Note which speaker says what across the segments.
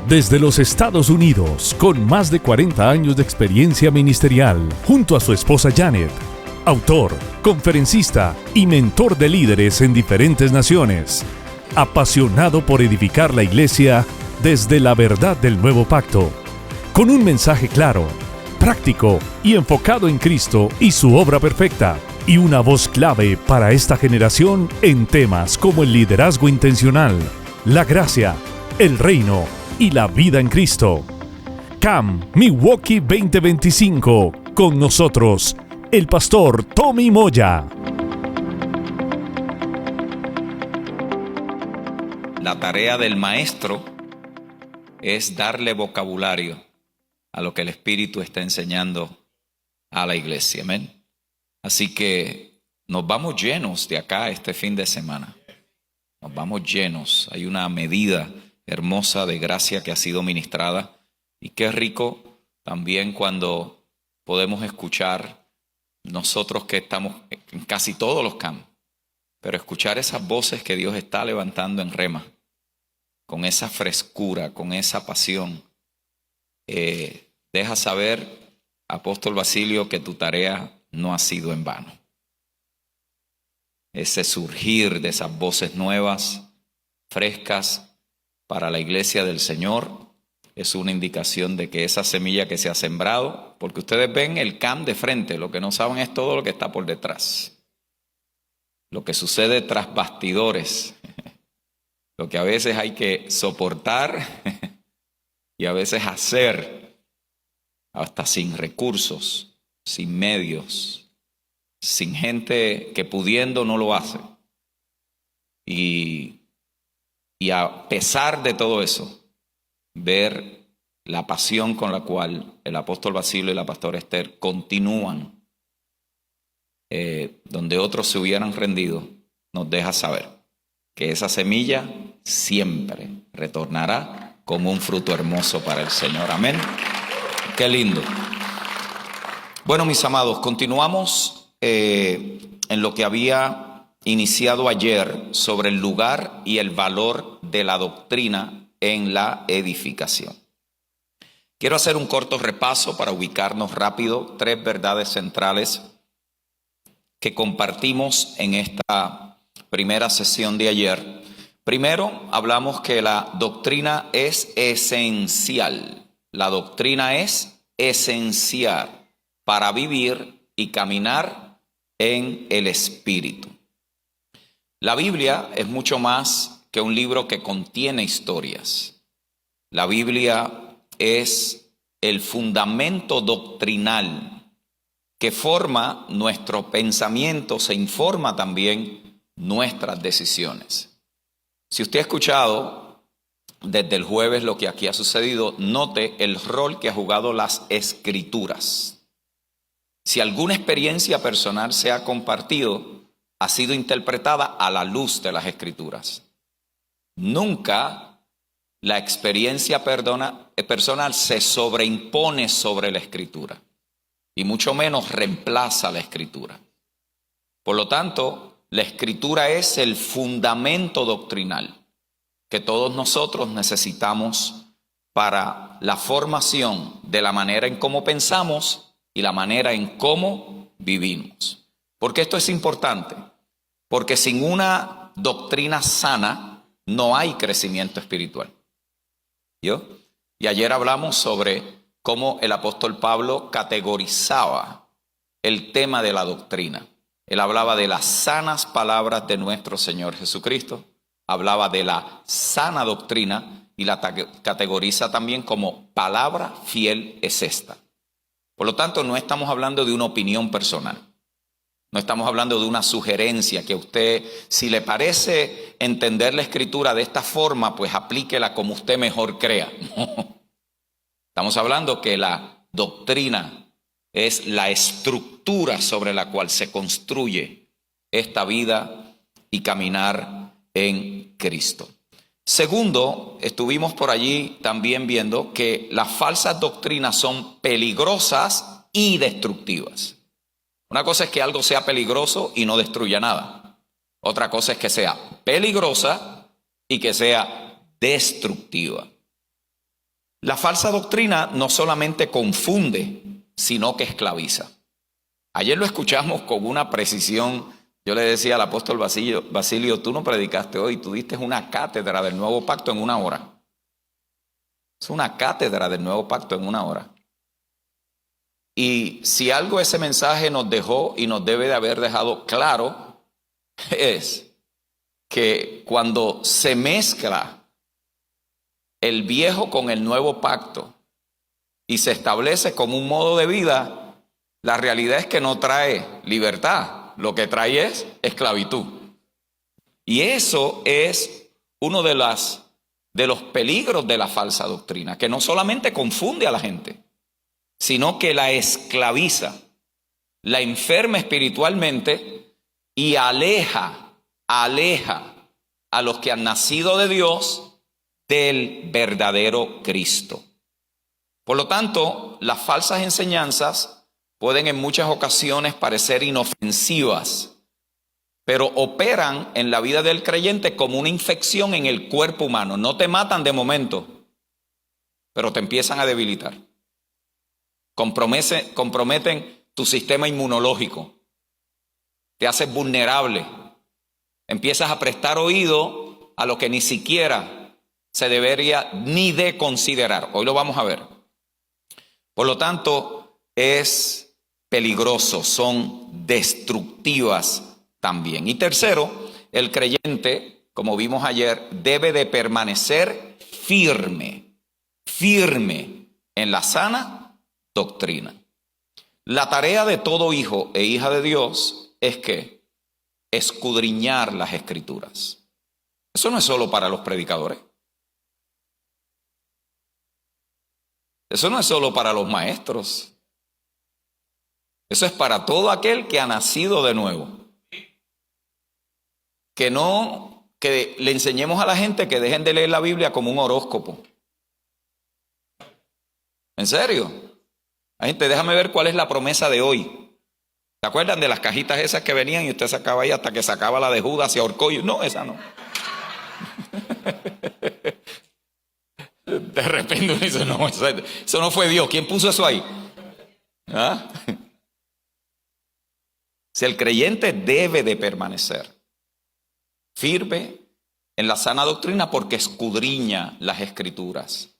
Speaker 1: Desde los Estados Unidos, con más de 40 años de experiencia ministerial, junto a su esposa Janet, autor, conferencista y mentor de líderes en diferentes naciones, apasionado por edificar la iglesia desde la verdad del nuevo pacto, con un mensaje claro, práctico y enfocado en Cristo y su obra perfecta, y una voz clave para esta generación en temas como el liderazgo intencional, la gracia, el reino y la vida en Cristo. CAM Milwaukee 2025, con nosotros, el pastor Tommy Moya.
Speaker 2: La tarea del maestro es darle vocabulario a lo que el Espíritu está enseñando a la iglesia. Amén. Así que nos vamos llenos de acá este fin de semana. Nos vamos llenos. Hay una medida hermosa de gracia que ha sido ministrada. Y qué rico también cuando podemos escuchar, nosotros que estamos en casi todos los campos, pero escuchar esas voces que Dios está levantando en Rema, con esa frescura, con esa pasión, deja saber, Apóstol Basilio, que tu tarea no ha sido en vano. Ese surgir de esas voces nuevas, frescas, para la iglesia del Señor, es una indicación de que esa semilla que se ha sembrado, porque ustedes ven el CAM de frente, lo que no saben es todo lo que está por detrás. Lo que sucede tras bastidores, lo que a veces hay que soportar y a veces hacer, hasta sin recursos, sin medios, sin gente que pudiendo no lo hace. Y a pesar de todo eso, ver la pasión con la cual el apóstol Basilio y la pastora Esther continúan, donde otros se hubieran rendido, nos deja saber que esa semilla siempre retornará como un fruto hermoso para el Señor. Amén. Qué lindo. Bueno, mis amados, continuamos en lo que había iniciado ayer sobre el lugar y el valor de la doctrina en la edificación. Quiero hacer un corto repaso para ubicarnos rápido, 3 verdades centrales que compartimos en esta primera sesión de ayer. Primero, hablamos que la doctrina es esencial. La doctrina es esencial para vivir y caminar en el Espíritu. La Biblia es mucho más que un libro que contiene historias. La Biblia es el fundamento doctrinal que forma nuestro pensamiento, se informa también nuestras decisiones. Si usted ha escuchado desde el jueves lo que aquí ha sucedido, note el rol que ha jugado las Escrituras. Si alguna experiencia personal se ha compartido, ha sido interpretada a la luz de las Escrituras. Nunca la experiencia personal se sobreimpone sobre la Escritura y mucho menos reemplaza la Escritura. Por lo tanto, la Escritura es el fundamento doctrinal que todos nosotros necesitamos para la formación de la manera en cómo pensamos y la manera en cómo vivimos. ¿Por qué esto es importante? Porque sin una doctrina sana no hay crecimiento espiritual. Y ayer hablamos sobre cómo el apóstol Pablo categorizaba el tema de la doctrina. Él hablaba de las sanas palabras de nuestro Señor Jesucristo, hablaba de la sana doctrina y la categoriza también como palabra fiel es esta. Por lo tanto, no estamos hablando de una opinión personal. No estamos hablando de una sugerencia que usted, si le parece entender la Escritura de esta forma, pues aplíquela como usted mejor crea. No. Estamos hablando que la doctrina es la estructura sobre la cual se construye esta vida y caminar en Cristo. Segundo, estuvimos por allí también viendo que las falsas doctrinas son peligrosas y destructivas. Una cosa es que algo sea peligroso y no destruya nada. Otra cosa es que sea peligrosa y que sea destructiva. La falsa doctrina no solamente confunde, sino que esclaviza. Ayer lo escuchamos con una precisión. Yo le decía al apóstol Basilio, tú no predicaste hoy, tú diste una cátedra del nuevo pacto en 1 hora. Es una cátedra del nuevo pacto en 1 hora. Y si algo ese mensaje nos dejó y nos debe de haber dejado claro, es que cuando se mezcla el viejo con el nuevo pacto y se establece como un modo de vida, la realidad es que no trae libertad, lo que trae es esclavitud. Y eso es uno de los peligros de la falsa doctrina, que no solamente confunde a la gente, sino que la esclaviza, la enferma espiritualmente y aleja a los que han nacido de Dios del verdadero Cristo. Por lo tanto, las falsas enseñanzas pueden en muchas ocasiones parecer inofensivas, pero operan en la vida del creyente como una infección en el cuerpo humano. No te matan de momento, pero te empiezan a debilitar. Comprometen tu sistema inmunológico. Te haces vulnerable. Empiezas a prestar oído a lo que ni siquiera se debería ni de considerar. Hoy lo vamos a ver. Por lo tanto, es peligroso, son destructivas también. Y tercero, el creyente, como vimos ayer, debe de permanecer firme en la sana doctrina. La tarea de todo hijo e hija de Dios es que escudriñar las Escrituras. Eso no es solo para los predicadores. Eso no es solo para los maestros. Eso es para todo aquel que ha nacido de nuevo. Que le enseñemos a la gente que dejen de leer la Biblia como un horóscopo. ¿En serio? La gente, déjame ver cuál es la promesa de hoy. ¿Se acuerdan de las cajitas esas que venían y usted sacaba ahí hasta que sacaba la de Judas y ahorcó? No, esa no. De repente uno dice, no, eso no fue Dios. ¿Quién puso eso ahí? ¿Ah? Si el creyente debe de permanecer firme en la sana doctrina porque escudriña las Escrituras,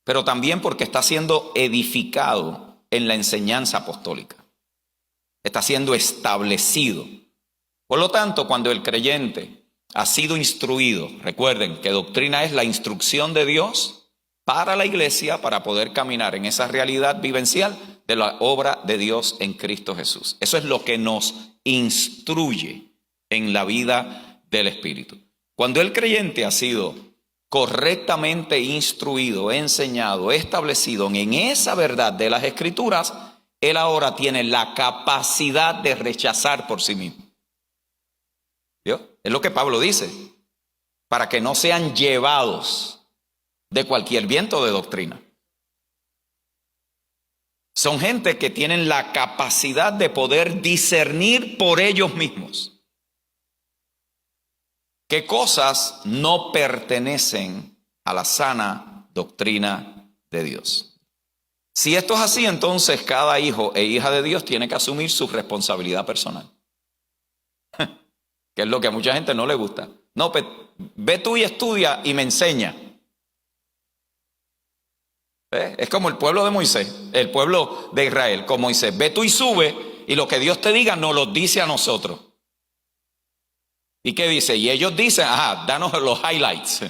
Speaker 2: pero también porque está siendo edificado en la enseñanza apostólica. Está siendo establecido. Por lo tanto, cuando el creyente ha sido instruido, recuerden que doctrina es la instrucción de Dios para la iglesia para poder caminar en esa realidad vivencial de la obra de Dios en Cristo Jesús. Eso es lo que nos instruye en la vida del Espíritu. Cuando el creyente ha sido correctamente instruido, enseñado, establecido en esa verdad de las Escrituras, él ahora tiene la capacidad de rechazar por sí mismo. ¿Vio? Es lo que Pablo dice, para que no sean llevados de cualquier viento de doctrina. Son gente que tienen la capacidad de poder discernir por ellos mismos qué cosas no pertenecen a la sana doctrina de Dios. Si esto es así, entonces cada hijo e hija de Dios tiene que asumir su responsabilidad personal. Que es lo que a mucha gente no le gusta. No, pues, ve tú y estudia y me enseña. Es como el pueblo de Moisés, el pueblo de Israel, con Moisés. Ve tú y sube y lo que Dios te diga nos lo dice a nosotros. ¿Y qué dice? Y ellos dicen, danos los highlights.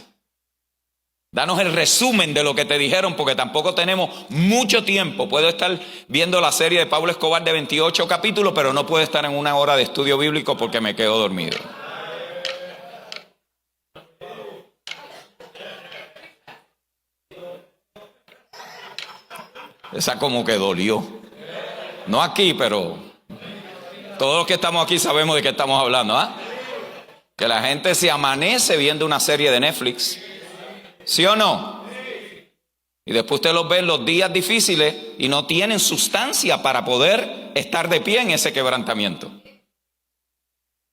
Speaker 2: Danos el resumen de lo que te dijeron, porque tampoco tenemos mucho tiempo. Puedo estar viendo la serie de Pablo Escobar de 28 capítulos, pero no puedo estar en 1 hora de estudio bíblico porque me quedo dormido. Esa como que dolió. No aquí, pero todos los que estamos aquí sabemos de qué estamos hablando, Que la gente se amanece viendo una serie de Netflix. ¿Sí o no? Y después usted los ve en los días difíciles y no tienen sustancia para poder estar de pie en ese quebrantamiento.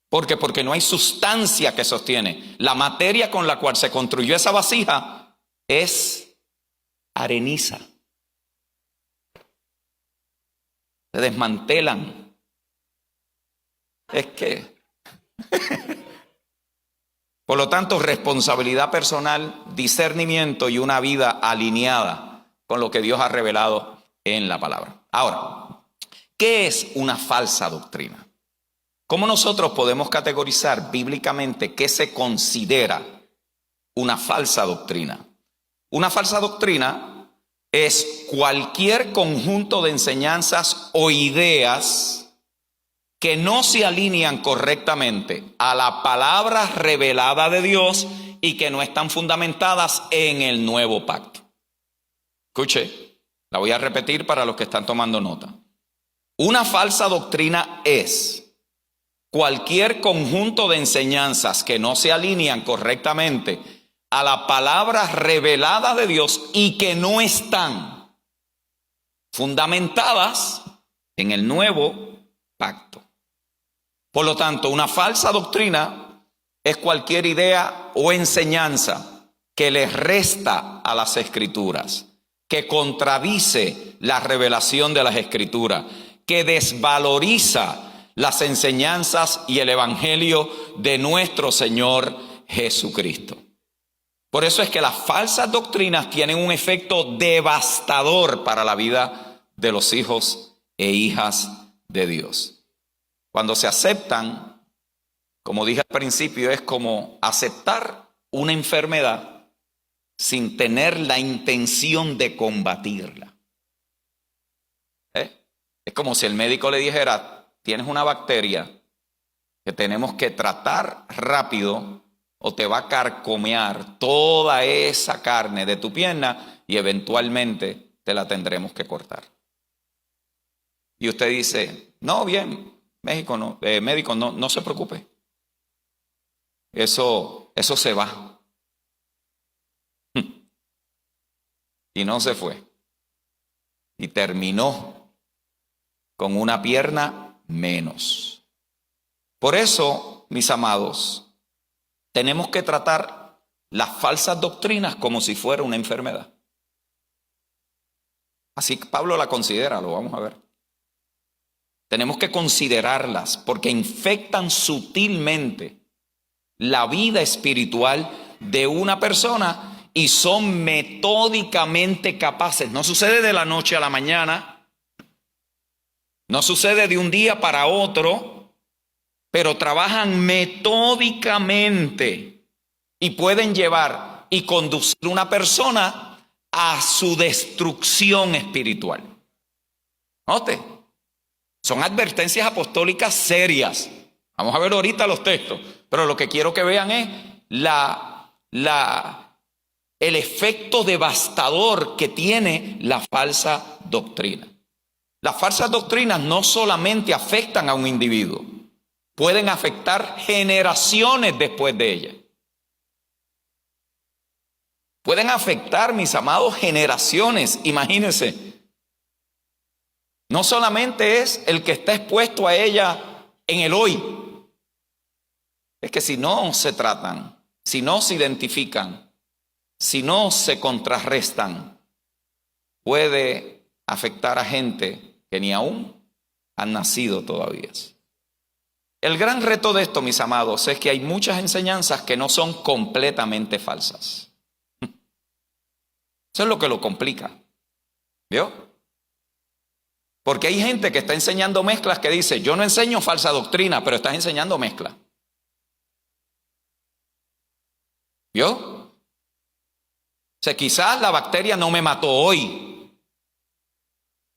Speaker 2: ¿Por qué? Porque no hay sustancia que sostiene. La materia con la cual se construyó esa vasija es areniza. Se desmantelan. Es que... Por lo tanto, responsabilidad personal, discernimiento y una vida alineada con lo que Dios ha revelado en la palabra. Ahora, ¿qué es una falsa doctrina? ¿Cómo nosotros podemos categorizar bíblicamente qué se considera una falsa doctrina? Una falsa doctrina es cualquier conjunto de enseñanzas o ideas que no se alinean correctamente a la palabra revelada de Dios y que no están fundamentadas en el nuevo pacto. Escuche, la voy a repetir para los que están tomando nota. Una falsa doctrina es cualquier conjunto de enseñanzas que no se alinean correctamente a la palabra revelada de Dios y que no están fundamentadas en el nuevo pacto. Por lo tanto, una falsa doctrina es cualquier idea o enseñanza que le resta a las Escrituras, que contradice la revelación de las Escrituras, que desvaloriza las enseñanzas y el evangelio de nuestro Señor Jesucristo. Por eso es que las falsas doctrinas tienen un efecto devastador para la vida de los hijos e hijas de Dios. Cuando se aceptan, como dije al principio, es como aceptar una enfermedad sin tener la intención de combatirla. Es como si el médico le dijera, tienes una bacteria que tenemos que tratar rápido o te va a carcomear toda esa carne de tu pierna y eventualmente te la tendremos que cortar. Y usted dice, no, bien, médico, no se preocupe. Eso se va. Y no se fue. Y terminó con una pierna menos. Por eso, mis amados, tenemos que tratar las falsas doctrinas como si fuera una enfermedad. Así que Pablo la considera, lo vamos a ver. Tenemos que considerarlas porque infectan sutilmente la vida espiritual de una persona y son metódicamente capaces. No sucede de la noche a la mañana, no sucede de un día para otro, pero trabajan metódicamente y pueden llevar y conducir a una persona a su destrucción espiritual. Note. Son advertencias apostólicas serias. Vamos a ver ahorita los textos. Pero lo que quiero que vean es el efecto devastador que tiene la falsa doctrina. Las falsas doctrinas no solamente afectan a un individuo, pueden afectar generaciones después de ella. Pueden afectar, mis amados, generaciones. Imagínense. No solamente es el que está expuesto a ella en el hoy. Es que si no se tratan, si no se identifican, si no se contrarrestan, puede afectar a gente que ni aún han nacido todavía. El gran reto de esto, mis amados, es que hay muchas enseñanzas que no son completamente falsas. Eso es lo que lo complica. ¿Vio? Porque hay gente que está enseñando mezclas que dice, yo no enseño falsa doctrina, pero estás enseñando mezcla. ¿Vio? O sea, quizás la bacteria no me mató hoy,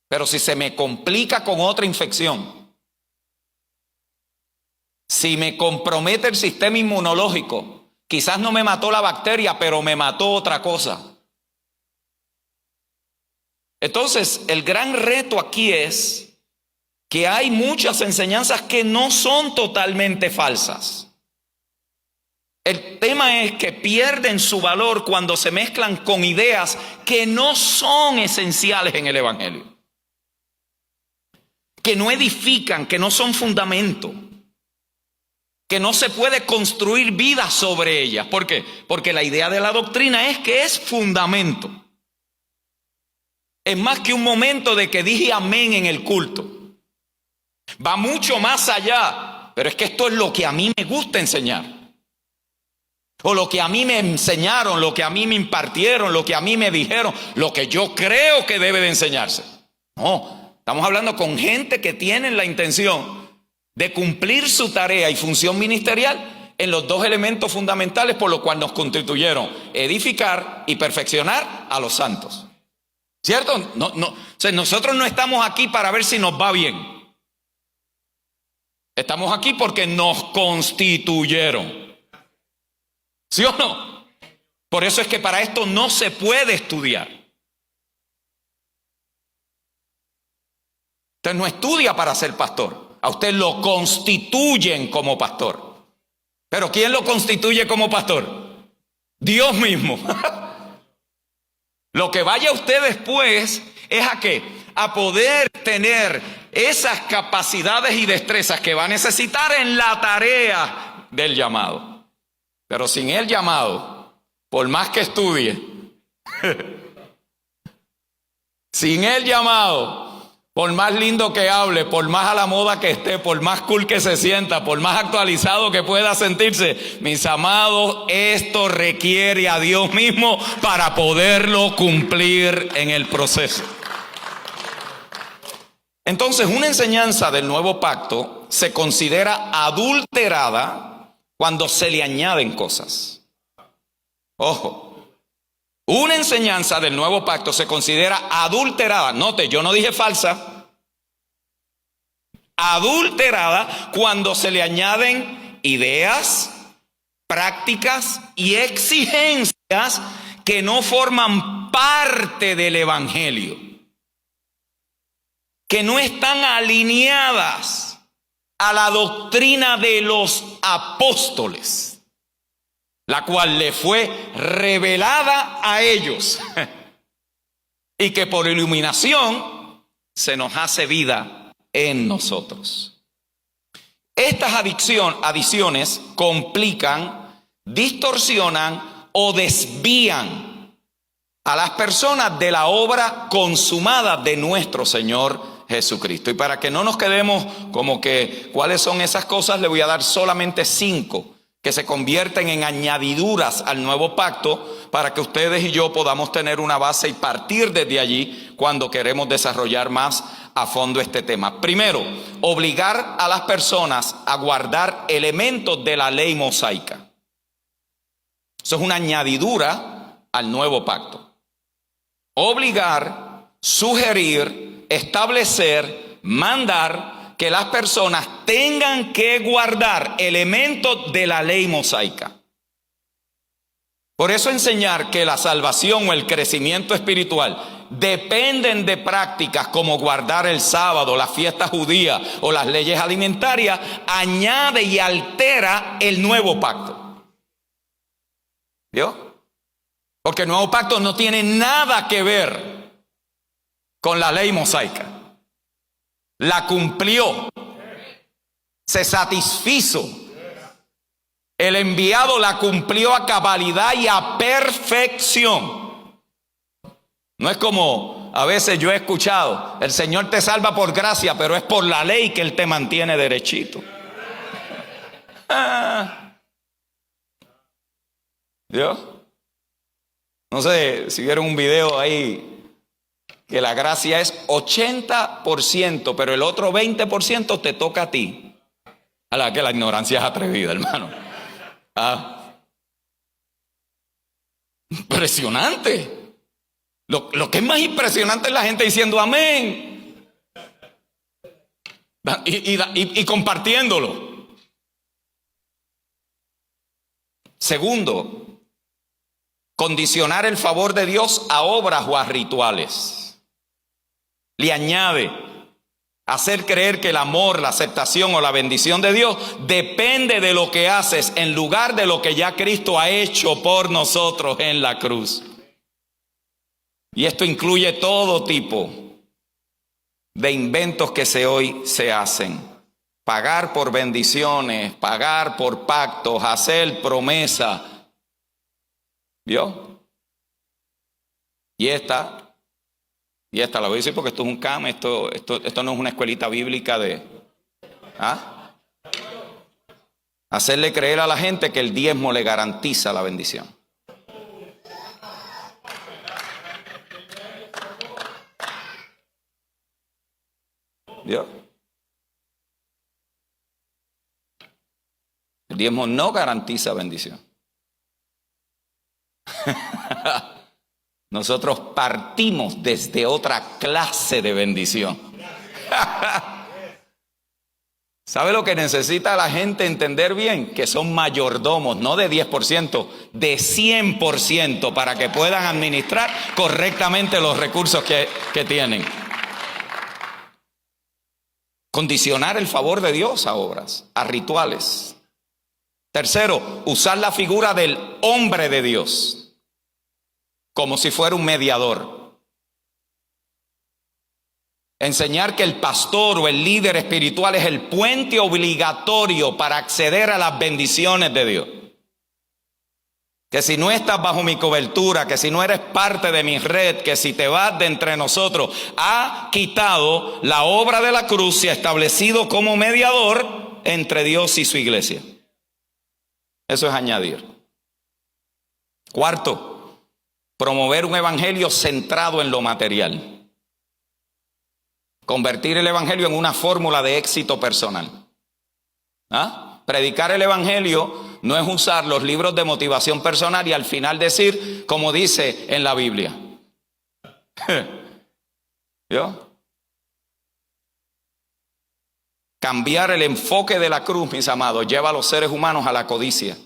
Speaker 2: pero si se me complica con otra infección, si me compromete el sistema inmunológico, quizás no me mató la bacteria, pero me mató otra cosa. Entonces, el gran reto aquí es que hay muchas enseñanzas que no son totalmente falsas. El tema es que pierden su valor cuando se mezclan con ideas que no son esenciales en el evangelio, que no edifican, que no son fundamento, que no se puede construir vida sobre ellas. ¿Por qué? Porque la idea de la doctrina es que es fundamento. Es más que un momento de que dije amén en el culto. Va mucho más allá. Pero es que esto es lo que a mí me gusta enseñar. O lo que a mí me enseñaron, lo que a mí me impartieron, lo que a mí me dijeron, lo que yo creo que debe de enseñarse. No, estamos hablando con gente que tiene la intención de cumplir su tarea y función ministerial en los dos elementos fundamentales por los cuales nos constituyeron: edificar y perfeccionar a los santos. ¿Cierto? O sea, nosotros no estamos aquí para ver si nos va bien. Estamos aquí porque nos constituyeron. ¿Sí o no? Por eso es que para esto no se puede estudiar. Usted no estudia para ser pastor. A usted lo constituyen como pastor. ¿Pero quién lo constituye como pastor? Dios mismo. Lo que vaya usted después es ¿a qué? A poder tener esas capacidades y destrezas que va a necesitar en la tarea del llamado. Pero sin el llamado, por más que estudie, sin el llamado, por más lindo que hable, por más a la moda que esté, por más cool que se sienta, por más actualizado que pueda sentirse, mis amados, esto requiere a Dios mismo para poderlo cumplir en el proceso. Entonces, una enseñanza del nuevo pacto se considera adulterada cuando se le añaden cosas. Ojo, una enseñanza del nuevo pacto se considera adulterada. Note, yo no dije falsa. Adulterada cuando se le añaden ideas, prácticas y exigencias que no forman parte del evangelio, que no están alineadas a la doctrina de los apóstoles, la cual le fue revelada a ellos y que por iluminación se nos hace vida en nosotros. Estas adiciones complican, distorsionan o desvían a las personas de la obra consumada de nuestro Señor Jesucristo. Y para que no nos quedemos como que cuáles son esas cosas, le voy a dar solamente 5 que se convierten en añadiduras al nuevo pacto, para que ustedes y yo podamos tener una base y partir desde allí cuando queremos desarrollar más a fondo este tema. Primero, obligar a las personas a guardar elementos de la ley mosaica. Eso es una añadidura al nuevo pacto. Obligar, sugerir, establecer, mandar que las personas tengan que guardar elementos de la ley mosaica. Por eso enseñar que la salvación o el crecimiento espiritual dependen de prácticas como guardar el sábado, la fiesta judía o las leyes alimentarias, añade y altera el nuevo pacto. ¿Vio? Porque el nuevo pacto no tiene nada que ver con la ley mosaica. La cumplió, se satisfizo. El enviado la cumplió a cabalidad y a perfección. No es como a veces yo he escuchado: el Señor te salva por gracia, pero es por la ley que Él te mantiene derechito. ¿Dios? No sé si vieron un video ahí que la gracia es 80%, pero el otro 20% te toca a ti. A la que la ignorancia es atrevida, hermano. Impresionante. Lo que es más impresionante es la gente diciendo amén y compartiéndolo. Segundo, condicionar el favor de Dios a obras o a rituales. Le añade hacer creer que el amor, la aceptación o la bendición de Dios depende de lo que haces en lugar de lo que ya Cristo ha hecho por nosotros en la cruz. Y esto incluye todo tipo de inventos que hoy se hacen. Pagar por bendiciones, pagar por pactos, hacer promesa. ¿Vio? Y Y esta la voy a decir porque esto es un CAM, esto no es una escuelita bíblica de... Hacerle creer a la gente que el diezmo le garantiza la bendición. ¿Vio? El diezmo no garantiza bendición. Nosotros partimos desde otra clase de bendición. ¿Sabe lo que necesita la gente entender bien? Que son mayordomos, no de 10%, de 100% para que puedan administrar correctamente los recursos que tienen. Condicionar el favor de Dios a obras, a rituales. Tercero, usar la figura del hombre de Dios como si fuera un mediador. Enseñar que el pastor o el líder espiritual es el puente obligatorio para acceder a las bendiciones de Dios. Que si no estás bajo mi cobertura, que si no eres parte de mi red, que si te vas de entre nosotros, ha quitado la obra de la cruz y ha establecido como mediador entre Dios y su iglesia. Eso es añadir. Cuarto, promover un evangelio centrado en lo material. Convertir el evangelio en una fórmula de éxito personal. Predicar el evangelio no es usar los libros de motivación personal y al final decir, como dice en la Biblia. ¿Yo? Cambiar el enfoque de la cruz, mis amados, lleva a los seres humanos a la codicia.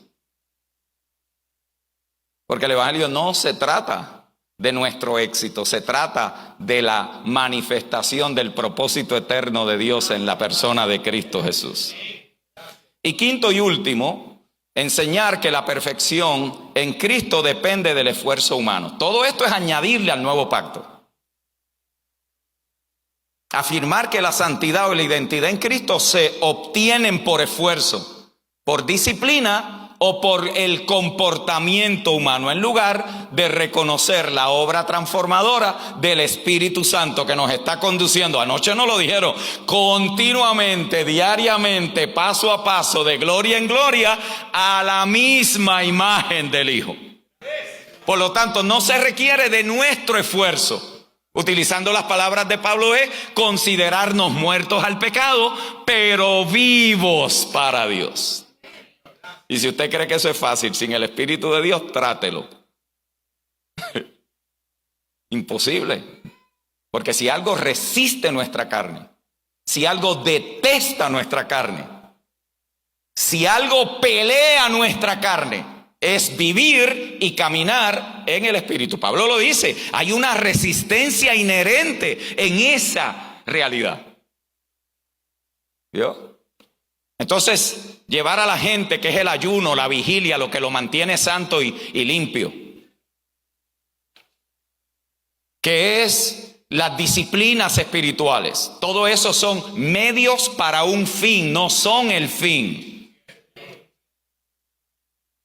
Speaker 2: Porque el evangelio no se trata de nuestro éxito, se trata de la manifestación del propósito eterno de Dios en la persona de Cristo Jesús. Y quinto y último, enseñar que la perfección en Cristo depende del esfuerzo humano. Todo esto es añadirle al nuevo pacto. Afirmar que la santidad o la identidad en Cristo se obtienen por esfuerzo, por disciplina o por el comportamiento humano, en lugar de reconocer la obra transformadora del Espíritu Santo que nos está conduciendo. Anoche nos lo dijeron, continuamente, diariamente, paso a paso, de gloria en gloria, a la misma imagen del Hijo. Por lo tanto, no se requiere de nuestro esfuerzo. Utilizando las palabras de Pablo es considerarnos muertos al pecado, pero vivos para Dios. Y si usted cree que eso es fácil, sin el Espíritu de Dios, trátelo. Imposible. Porque si algo resiste nuestra carne, si algo detesta nuestra carne, si algo pelea nuestra carne, es vivir y caminar en el Espíritu. Pablo lo dice, hay una resistencia inherente en esa realidad. ¿Vio? Entonces, llevar a la gente que es el ayuno, la vigilia, lo que lo mantiene santo y limpio. Que es las disciplinas espirituales. Todo eso son medios para un fin, no son el fin.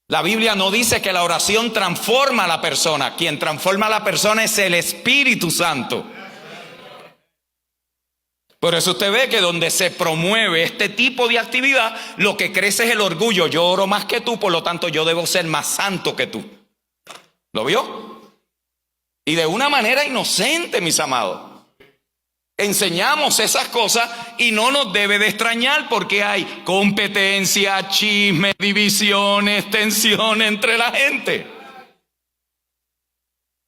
Speaker 2: La Biblia no dice que la oración transforma a la persona. Quien transforma a la persona es el Espíritu Santo. Por eso usted ve que donde se promueve este tipo de actividad, lo que crece es el orgullo. Yo oro más que tú, por lo tanto yo debo ser más santo que tú. ¿Lo vio? Y de una manera inocente, mis amados. Enseñamos esas cosas y no nos debe de extrañar porque hay competencia, chisme, divisiones, tensión entre la gente.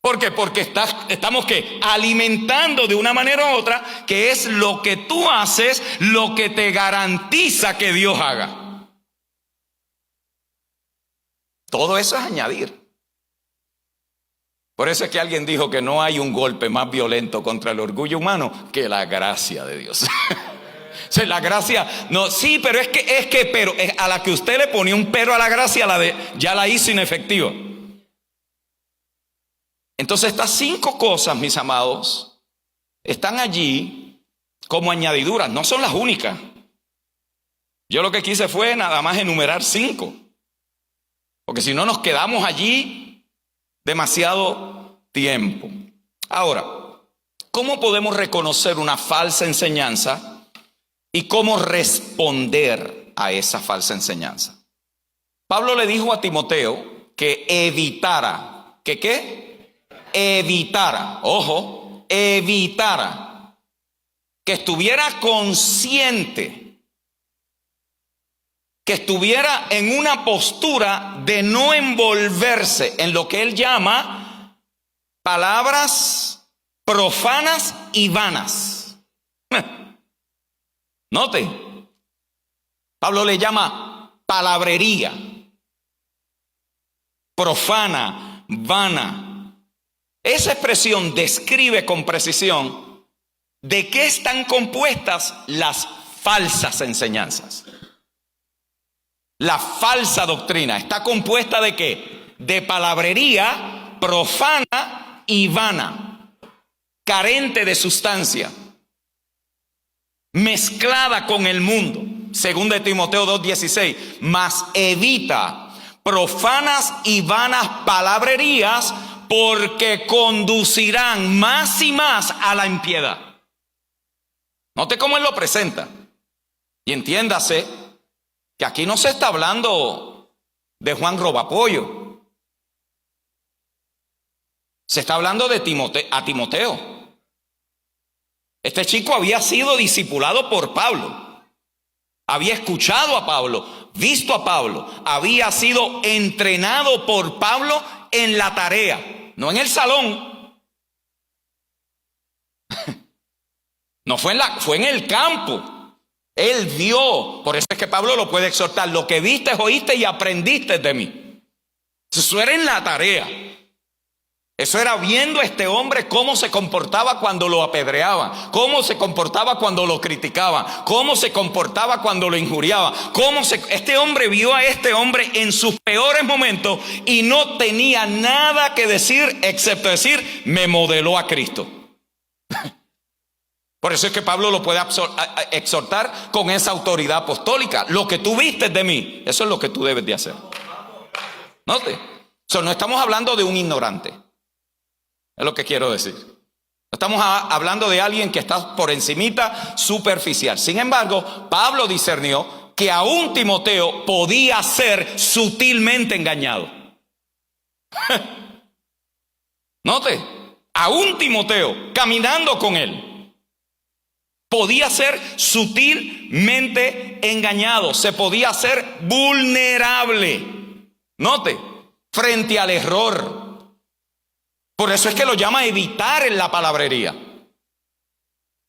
Speaker 2: ¿Por qué? Porque estamos ¿qué? Alimentando de una manera u otra, que es lo que tú haces, lo que te garantiza que Dios haga. Todo eso es añadir. Por eso es que alguien dijo que no hay un golpe más violento contra el orgullo humano que la gracia de Dios. O sea, la gracia, no, sí, pero pero a la que usted le ponía un pero a la gracia, ya la hizo inefectiva. Entonces estas 5 cosas, mis amados, están allí como añadiduras, no son las únicas. Yo lo que quise fue nada más enumerar 5. Porque si no nos quedamos allí demasiado tiempo. Ahora, ¿Cómo podemos reconocer una falsa enseñanza y cómo responder a esa falsa enseñanza? Pablo le dijo a Timoteo que evitara, ¿que qué? Evitara, ojo, evitara, que estuviera consciente, que estuviera en una postura de no envolverse en lo que él llama palabras profanas y vanas. Note, Pablo le llama palabrería, profana, vana. Esa expresión describe con precisión de qué están compuestas las falsas enseñanzas. La falsa doctrina está compuesta ¿de qué? De palabrería profana y vana, carente de sustancia, mezclada con el mundo. Según de Timoteo 2:16, mas evita profanas y vanas palabrerías, porque conducirán más y más a la impiedad. Note cómo él lo presenta. Y entiéndase que aquí no se está hablando de Juan Robapollo. Se está hablando de Timoteo. Este chico había sido discipulado por Pablo. Había escuchado a Pablo, visto a Pablo. Había sido entrenado por Pablo en la tarea, no en el salón. No fue en el campo. Él vio, por eso es que Pablo lo puede exhortar, lo que viste, oíste y aprendiste de mí. Eso era en la tarea. Eso era viendo a este hombre cómo se comportaba cuando lo apedreaban, cómo se comportaba cuando lo criticaban, cómo se comportaba cuando lo injuriaban. Este hombre vio a este hombre en sus peores momentos y no tenía nada que decir excepto decir, me modeló a Cristo. Por eso es que Pablo lo puede exhortar con esa autoridad apostólica. Lo que tú viste de mí, eso es lo que tú debes de hacer. Note, no estamos hablando de un ignorante. Es lo que quiero decir. No estamos hablando de alguien que está por encimita, superficial. Sin embargo, Pablo discernió que aún Timoteo podía ser sutilmente engañado. Note, aún Timoteo, caminando con él, podía ser sutilmente engañado, se podía ser vulnerable. Note, frente al error. Por eso es que lo llama evitar en la palabrería.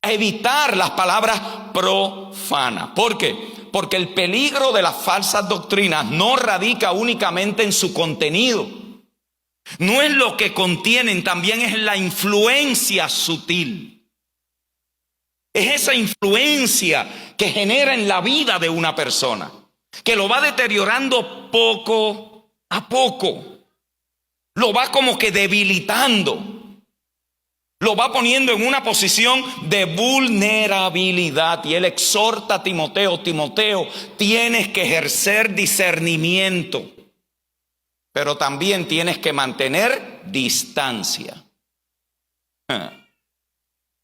Speaker 2: Evitar las palabras profanas. ¿Por qué? Porque el peligro de las falsas doctrinas no radica únicamente en su contenido. No es lo que contienen, también es la influencia sutil. Es esa influencia que genera en la vida de una persona, que lo va deteriorando poco a poco, lo va como que debilitando, lo va poniendo en una posición de vulnerabilidad. Y él exhorta a Timoteo, tienes que ejercer discernimiento, pero también tienes que mantener distancia.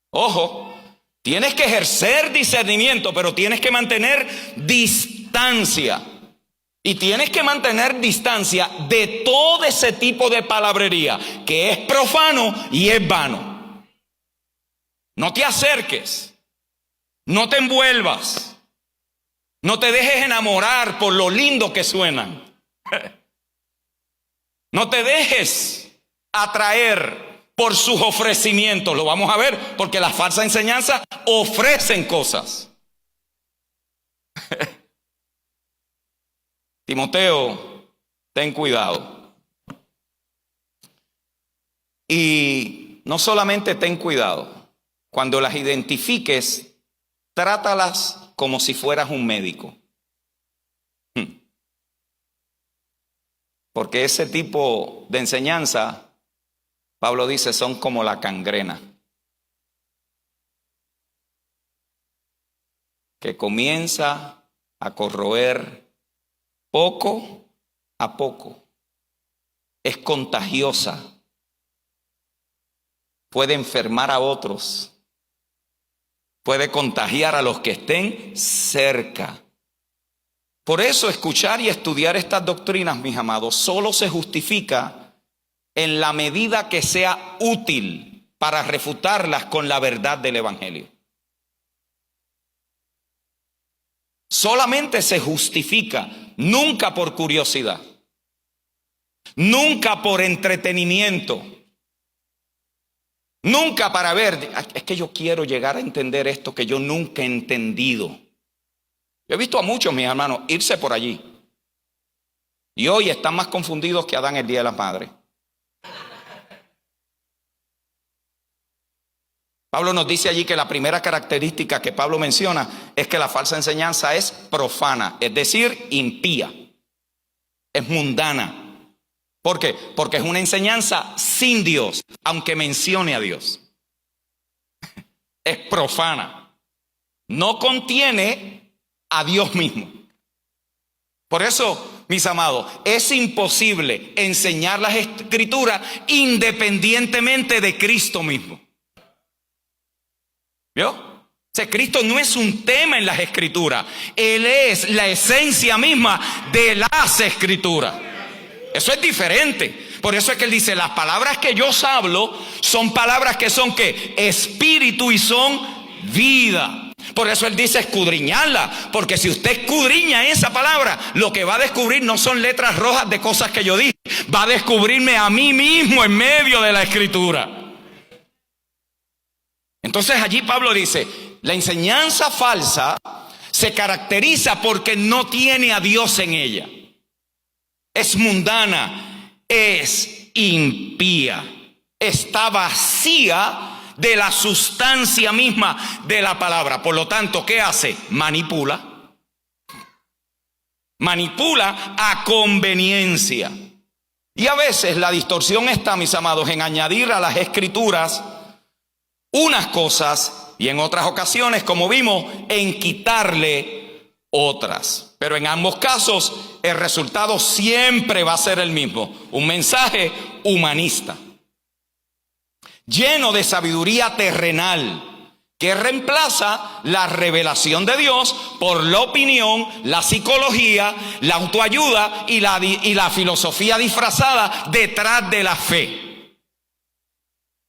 Speaker 2: Ojo. Tienes que ejercer discernimiento, pero tienes que mantener distancia. Y tienes que mantener distancia de todo ese tipo de palabrería que es profano y es vano. No te acerques, no te envuelvas, no te dejes enamorar por lo lindo que suenan. No te dejes atraer por sus ofrecimientos. Lo vamos a ver, porque las falsas enseñanzas ofrecen cosas. Timoteo, ten cuidado. Y no solamente ten cuidado, cuando las identifiques, trátalas como si fueras un médico. Porque ese tipo de enseñanza, Pablo dice, son como la gangrena, que comienza a corroer poco a poco. Es contagiosa. puede enfermar a otros, puede contagiar a los que estén cerca. Por eso escuchar y estudiar estas doctrinas, mis amados, solo se justifica en la medida que sea útil para refutarlas con la verdad del Evangelio. Solamente se justifica, nunca por curiosidad, nunca por entretenimiento, nunca para ver, es que yo quiero llegar a entender esto que yo nunca he entendido. Yo he visto a muchos, mis hermanos, irse por allí. Y hoy están más confundidos que Adán el día de las madres. Pablo nos dice allí que la primera característica que Pablo menciona es que la falsa enseñanza es profana, es decir, impía. Es mundana. ¿Por qué? Porque es una enseñanza sin Dios, aunque mencione a Dios. Es profana. No contiene a Dios mismo. Por eso, mis amados, es imposible enseñar las Escrituras independientemente de Cristo mismo. ¿Vio? O sea, Cristo no es un tema en las Escrituras. Él es la esencia misma de las Escrituras. Eso es diferente. Por eso es que él dice, las palabras que yo os hablo son palabras que son ¿qué? Espíritu y son vida. Por eso él dice escudriñarla, porque si usted escudriña esa palabra, lo que va a descubrir no son letras rojas de cosas que yo dije, va a descubrirme a mí mismo en medio de la Escritura. Entonces allí Pablo dice, la enseñanza falsa se caracteriza porque no tiene a Dios en ella. Es mundana, es impía, está vacía de la sustancia misma de la palabra. Por lo tanto, ¿qué hace? Manipula. Manipula a conveniencia. Y a veces la distorsión está, mis amados, en añadir a las Escrituras unas cosas y en otras ocasiones, como vimos, en quitarle otras. Pero en ambos casos, el resultado siempre va a ser el mismo. Un mensaje humanista, lleno de sabiduría terrenal, que reemplaza la revelación de Dios por la opinión, la psicología, la autoayuda y la filosofía disfrazada detrás de la fe.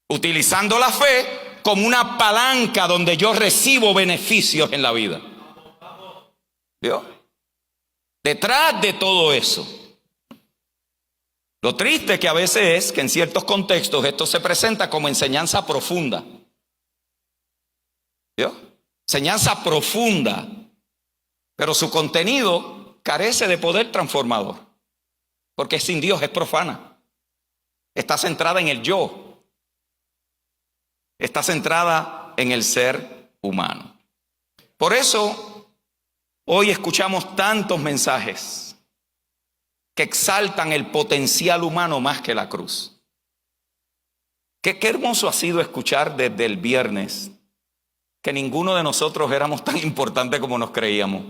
Speaker 2: Utilizando la fe como una palanca donde yo recibo beneficios en la vida. ¿Vio? Detrás de todo eso, lo triste que a veces es que en ciertos contextos esto se presenta como enseñanza profunda. ¿Vio? Enseñanza profunda, pero su contenido carece de poder transformador, porque sin Dios es profana. Está centrada en el yo. Está centrada en el ser humano. Por eso, hoy escuchamos tantos mensajes que exaltan el potencial humano más que la cruz. Qué hermoso ha sido escuchar desde el viernes que ninguno de nosotros éramos tan importantes como nos creíamos.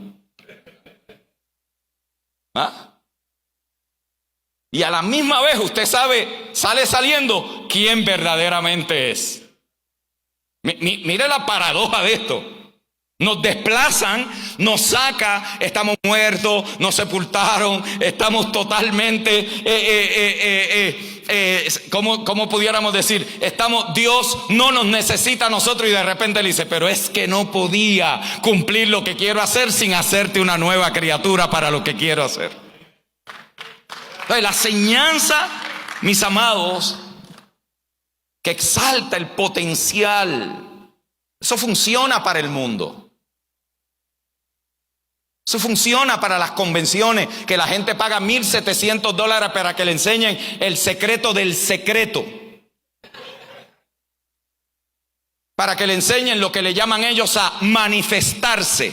Speaker 2: ¿Ah? Y a la misma vez usted sale saliendo quién verdaderamente es. Mire la paradoja de esto. Nos desplazan, nos saca, estamos muertos, nos sepultaron, estamos totalmente, ¿cómo pudiéramos decir? Dios no nos necesita a nosotros y de repente le dice, pero es que no podía cumplir lo que quiero hacer sin hacerte una nueva criatura para lo que quiero hacer. Entonces, la enseñanza, mis amados, que exalta el potencial, eso funciona para el mundo. Eso funciona para las convenciones, que la gente paga $1,700 para que le enseñen el secreto del secreto. Para que le enseñen lo que le llaman ellos a manifestarse.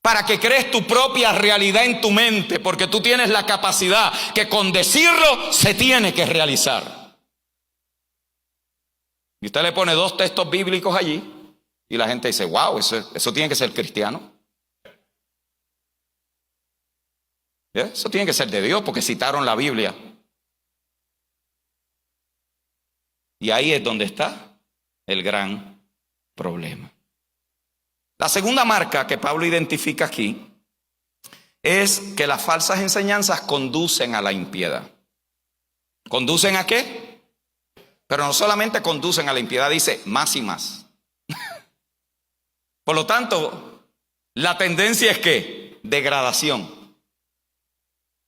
Speaker 2: Para que crees tu propia realidad en tu mente, porque tú tienes la capacidad que con decirlo se tiene que realizar. Y usted le pone 2 textos bíblicos allí. Y la gente dice, wow, eso tiene que ser cristiano. Eso tiene que ser de Dios porque citaron la Biblia. Y ahí es donde está el gran problema. La segunda marca que Pablo identifica aquí es que las falsas enseñanzas conducen a la impiedad. ¿Conducen a qué? Pero no solamente conducen a la impiedad, dice más y más. Por lo tanto, la tendencia es ¿qué? Degradación.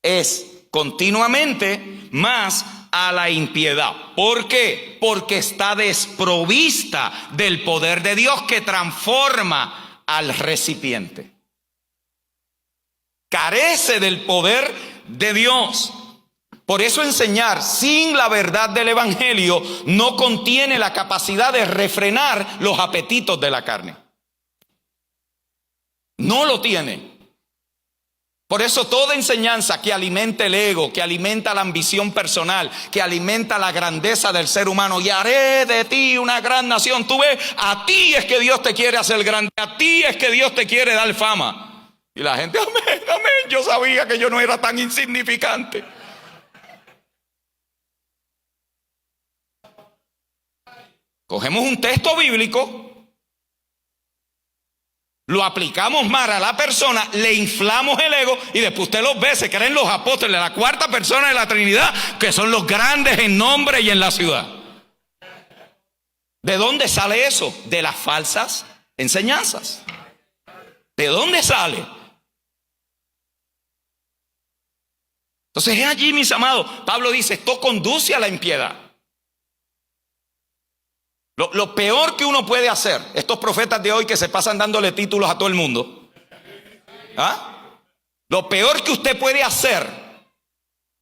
Speaker 2: Es continuamente más a la impiedad. ¿Por qué? Porque está desprovista del poder de Dios que transforma al recipiente. Carece del poder de Dios. Por eso enseñar sin la verdad del evangelio no contiene la capacidad de refrenar los apetitos de la carne. No lo tiene. Por eso toda enseñanza que alimenta el ego, que alimenta la ambición personal, que alimenta la grandeza del ser humano, y haré de ti una gran nación. Tú ves, a ti es que Dios te quiere hacer grande, a ti es que Dios te quiere dar fama. Y la gente, amén, amén, yo sabía que yo no era tan insignificante. Cogemos un texto bíblico, lo aplicamos mal a la persona, le inflamos el ego y después usted los ve, se creen los apóstoles, la cuarta persona de la Trinidad, que son los grandes en nombre y en la ciudad. ¿De dónde sale eso? De las falsas enseñanzas. ¿De dónde sale? Entonces es allí, mis amados, Pablo dice, esto conduce a la impiedad. Lo peor que uno puede hacer, estos profetas de hoy que se pasan dándole títulos a todo el mundo, lo peor que usted puede hacer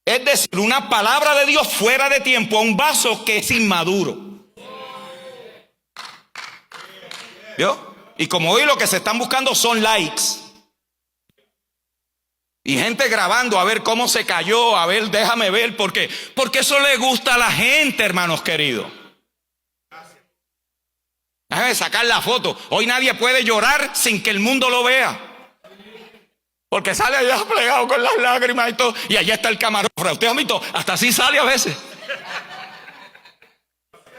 Speaker 2: es decir una palabra de Dios fuera de tiempo a un vaso que es inmaduro. ¿Vio? Y como hoy lo que se están buscando son likes y gente grabando a ver cómo se cayó, a ver, déjame ver, porque eso le gusta a la gente, hermanos queridos. Déjame sacar la foto. Hoy nadie puede llorar sin que el mundo lo vea, porque sale allá plegado con las lágrimas y todo, y allá está el camarógrafo. Usted ha visto, hasta así sale a veces.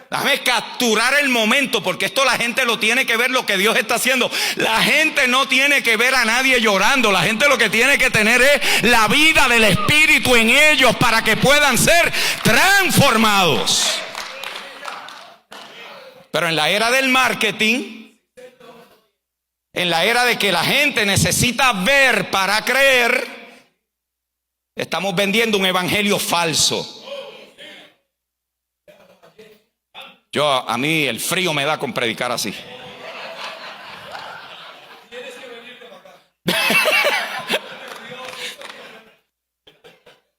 Speaker 2: Déjame capturar el momento, porque esto la gente lo tiene que ver, lo que Dios está haciendo. La gente no tiene que ver a nadie llorando. La gente lo que tiene que tener es la vida del Espíritu en ellos para que puedan ser transformados. Pero en la era del marketing, en la era de que la gente necesita ver para creer, estamos vendiendo un evangelio falso. A mí el frío me da con predicar así.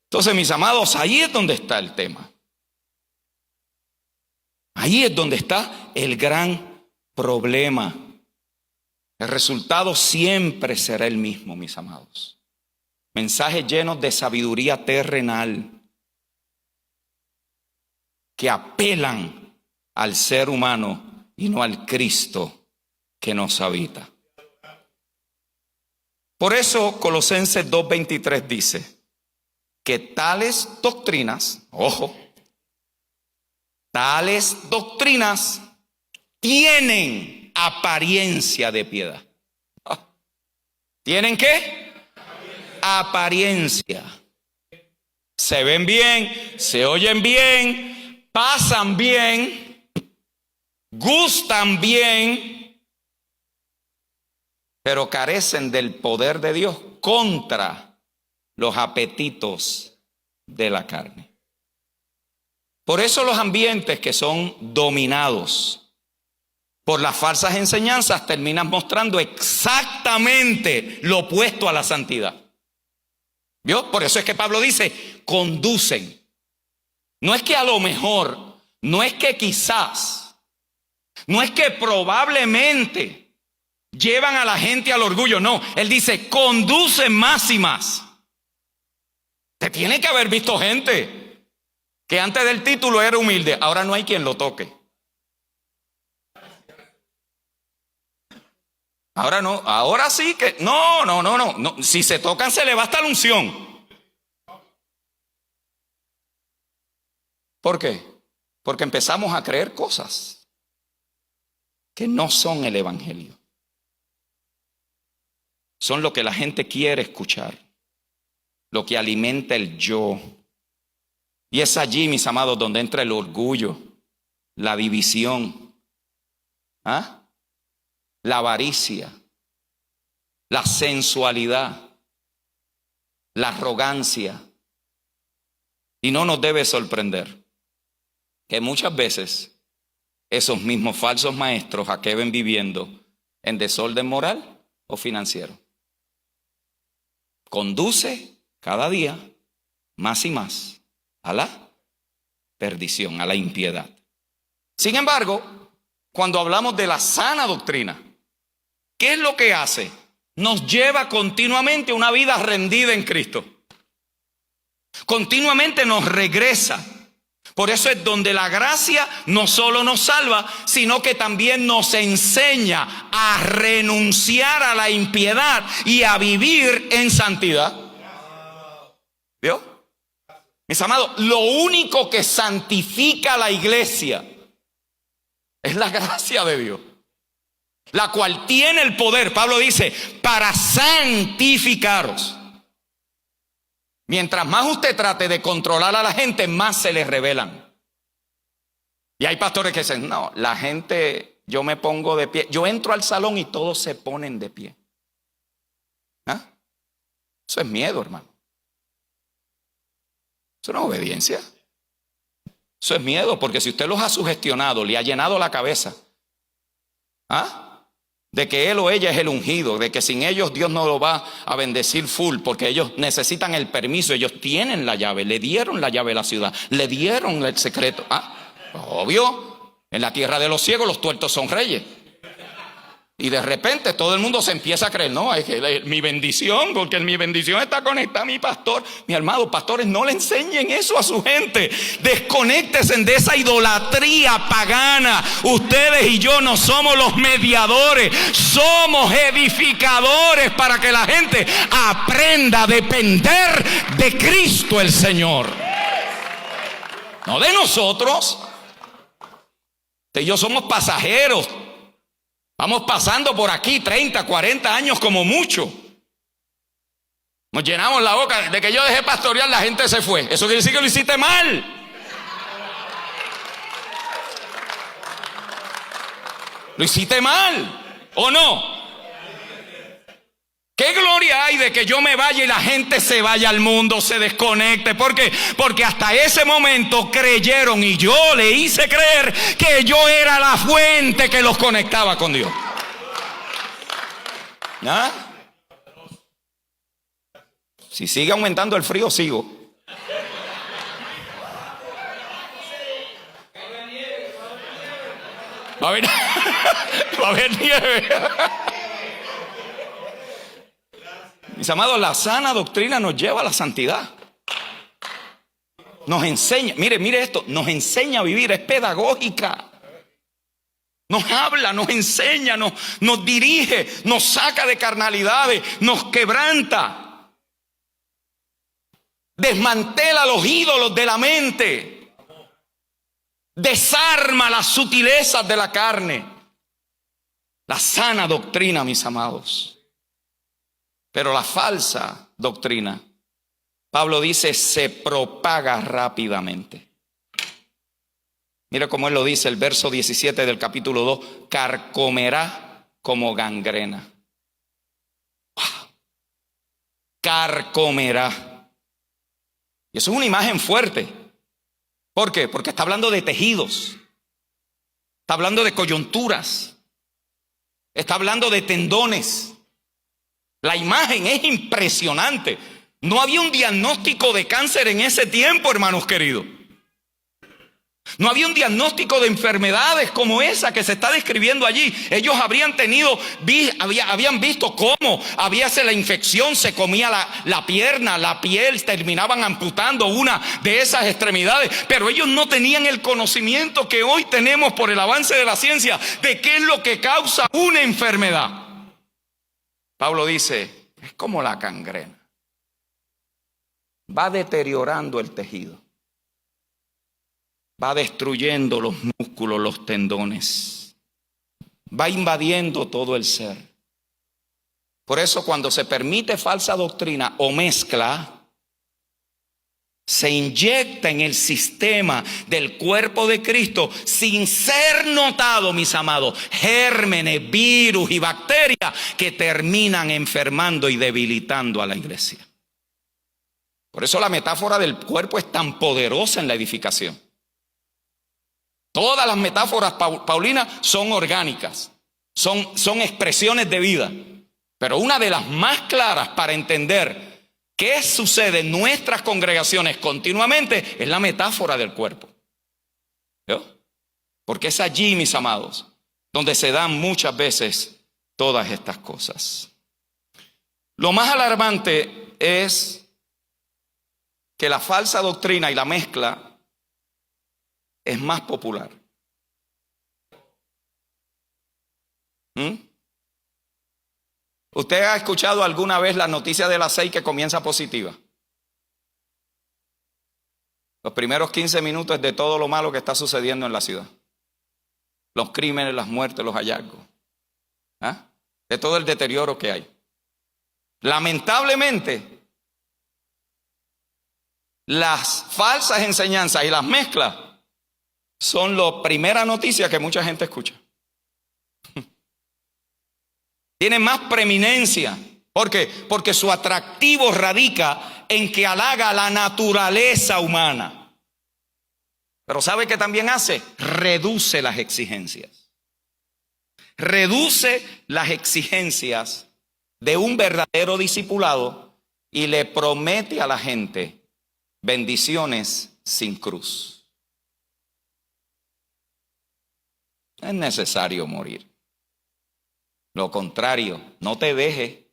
Speaker 2: Entonces, mis amados, ahí es donde está el tema. Ahí es donde está el gran problema. El resultado siempre será el mismo, mis amados. Mensajes llenos de sabiduría terrenal que apelan al ser humano y no al Cristo que nos habita. Por eso Colosenses 2:23 dice que tales doctrinas, ojo, tales doctrinas tienen apariencia de piedad. ¿Tienen qué? Apariencia. Se ven bien, se oyen bien, pasan bien, gustan bien, pero carecen del poder de Dios contra los apetitos de la carne. Por eso los ambientes que son dominados por las falsas enseñanzas terminan mostrando exactamente lo opuesto a la santidad. ¿Vio? Por eso es que Pablo dice, conducen. No es que a lo mejor, no es que quizás, no es que probablemente llevan a la gente al orgullo. No, él dice, conducen más y más. Te tiene que haber visto gente que antes del título era humilde, ahora no hay quien lo toque. Ahora no, ahora sí que, no. Si se tocan se le basta la unción. ¿Por qué? Porque empezamos a creer cosas que no son el evangelio. Son lo que la gente quiere escuchar, lo que alimenta el yo. Y es allí, mis amados, donde entra el orgullo, la división, la avaricia, la sensualidad, la arrogancia. Y no nos debe sorprender que muchas veces esos mismos falsos maestros acaben viviendo en desorden moral o financiero. Conduce cada día más y más a la perdición, a la impiedad. Sin embargo, cuando hablamos de la sana doctrina, ¿qué es lo que hace? Nos lleva continuamente a una vida rendida en Cristo. Continuamente nos regresa. Por eso es donde la gracia no solo nos salva, sino que también nos enseña a renunciar a la impiedad y a vivir en santidad. ¿Vio? Mis amados, lo único que santifica a la iglesia es la gracia de Dios, la cual tiene el poder, Pablo dice, para santificaros. Mientras más usted trate de controlar a la gente, más se les revelan. Y hay pastores que dicen, no, la gente, yo me pongo de pie. Yo entro al salón y todos se ponen de pie. Eso es miedo, hermano. Eso no es obediencia. Eso es miedo, porque si usted los ha sugestionado, le ha llenado la cabeza, de que él o ella es el ungido, de que sin ellos Dios no lo va a bendecir full, porque ellos necesitan el permiso, ellos tienen la llave, le dieron la llave de la ciudad, le dieron el secreto. Obvio, en la tierra de los ciegos los tuertos son reyes. Y de repente todo el mundo se empieza a creer, no, es que mi bendición, porque mi bendición está conectada a mi pastor. Mi amado, pastores, no le enseñen eso a su gente. Desconéctense de esa idolatría pagana. Ustedes y yo no somos los mediadores, somos edificadores para que la gente aprenda a depender de Cristo el Señor. No de nosotros. Usted y yo somos pasajeros. Vamos pasando por aquí 30, 40 años como mucho. Nos llenamos la boca. De que yo dejé pastorear, la gente se fue. Eso quiere decir que lo hiciste mal. Lo hiciste mal, ¿o no? ¿Qué gloria hay de que yo me vaya y la gente se vaya al mundo, se desconecte? ¿Por qué? Porque hasta ese momento creyeron y yo le hice creer que yo era la fuente que los conectaba con Dios. Si sigue aumentando el frío, sigo. Va a haber nieve. Mis amados, la sana doctrina nos lleva a la santidad. Nos enseña, mire esto, nos enseña a vivir, es pedagógica. Nos habla, nos enseña, nos dirige, nos saca de carnalidades, nos quebranta. Desmantela los ídolos de la mente. Desarma las sutilezas de la carne. La sana doctrina, mis amados. Pero la falsa doctrina, Pablo dice, se propaga rápidamente. Mira cómo él lo dice, el verso 17 del capítulo 2, carcomerá como gangrena. ¡Wow! Carcomerá. Y eso es una imagen fuerte. ¿Por qué? Porque está hablando de tejidos. Está hablando de coyunturas. Está hablando de tendones. La imagen es impresionante. No había un diagnóstico de cáncer en ese tiempo, hermanos queridos. No había un diagnóstico de enfermedades como esa que se está describiendo allí. Ellos habrían habían visto cómo había la infección, se comía la pierna, la piel, terminaban amputando una de esas extremidades. Pero ellos no tenían el conocimiento que hoy tenemos por el avance de la ciencia de qué es lo que causa una enfermedad. Pablo dice, es como la gangrena. Va deteriorando el tejido. va destruyendo los músculos, los tendones, va invadiendo todo el ser. Por eso cuando se permite falsa doctrina o mezcla, se inyecta en el sistema del cuerpo de Cristo sin ser notado, mis amados, gérmenes, virus y bacterias que terminan enfermando y debilitando a la iglesia. Por eso la metáfora del cuerpo es tan poderosa en la edificación. Todas las metáforas paulinas son orgánicas, son expresiones de vida. Pero una de las más claras para entender qué sucede en nuestras congregaciones continuamente es la metáfora del cuerpo. ¿Yo? Porque es allí, mis amados, donde se dan muchas veces todas estas cosas. Lo más alarmante es que la falsa doctrina y la mezcla es más popular. ¿Usted ha escuchado alguna vez la noticia de las 6 que comienza positiva? Los primeros 15 minutos de todo lo malo que está sucediendo en la ciudad. Los crímenes, las muertes, los hallazgos. De todo el deterioro que hay. Lamentablemente, las falsas enseñanzas y las mezclas son la primera noticia que mucha gente escucha. Tienen más preeminencia. ¿Por qué? Porque su atractivo radica en que halaga la naturaleza humana. Pero ¿sabe qué también hace? Reduce las exigencias. Reduce las exigencias de un verdadero discipulado y le promete a la gente bendiciones sin cruz. Es necesario morir. Lo contrario, no te dejes.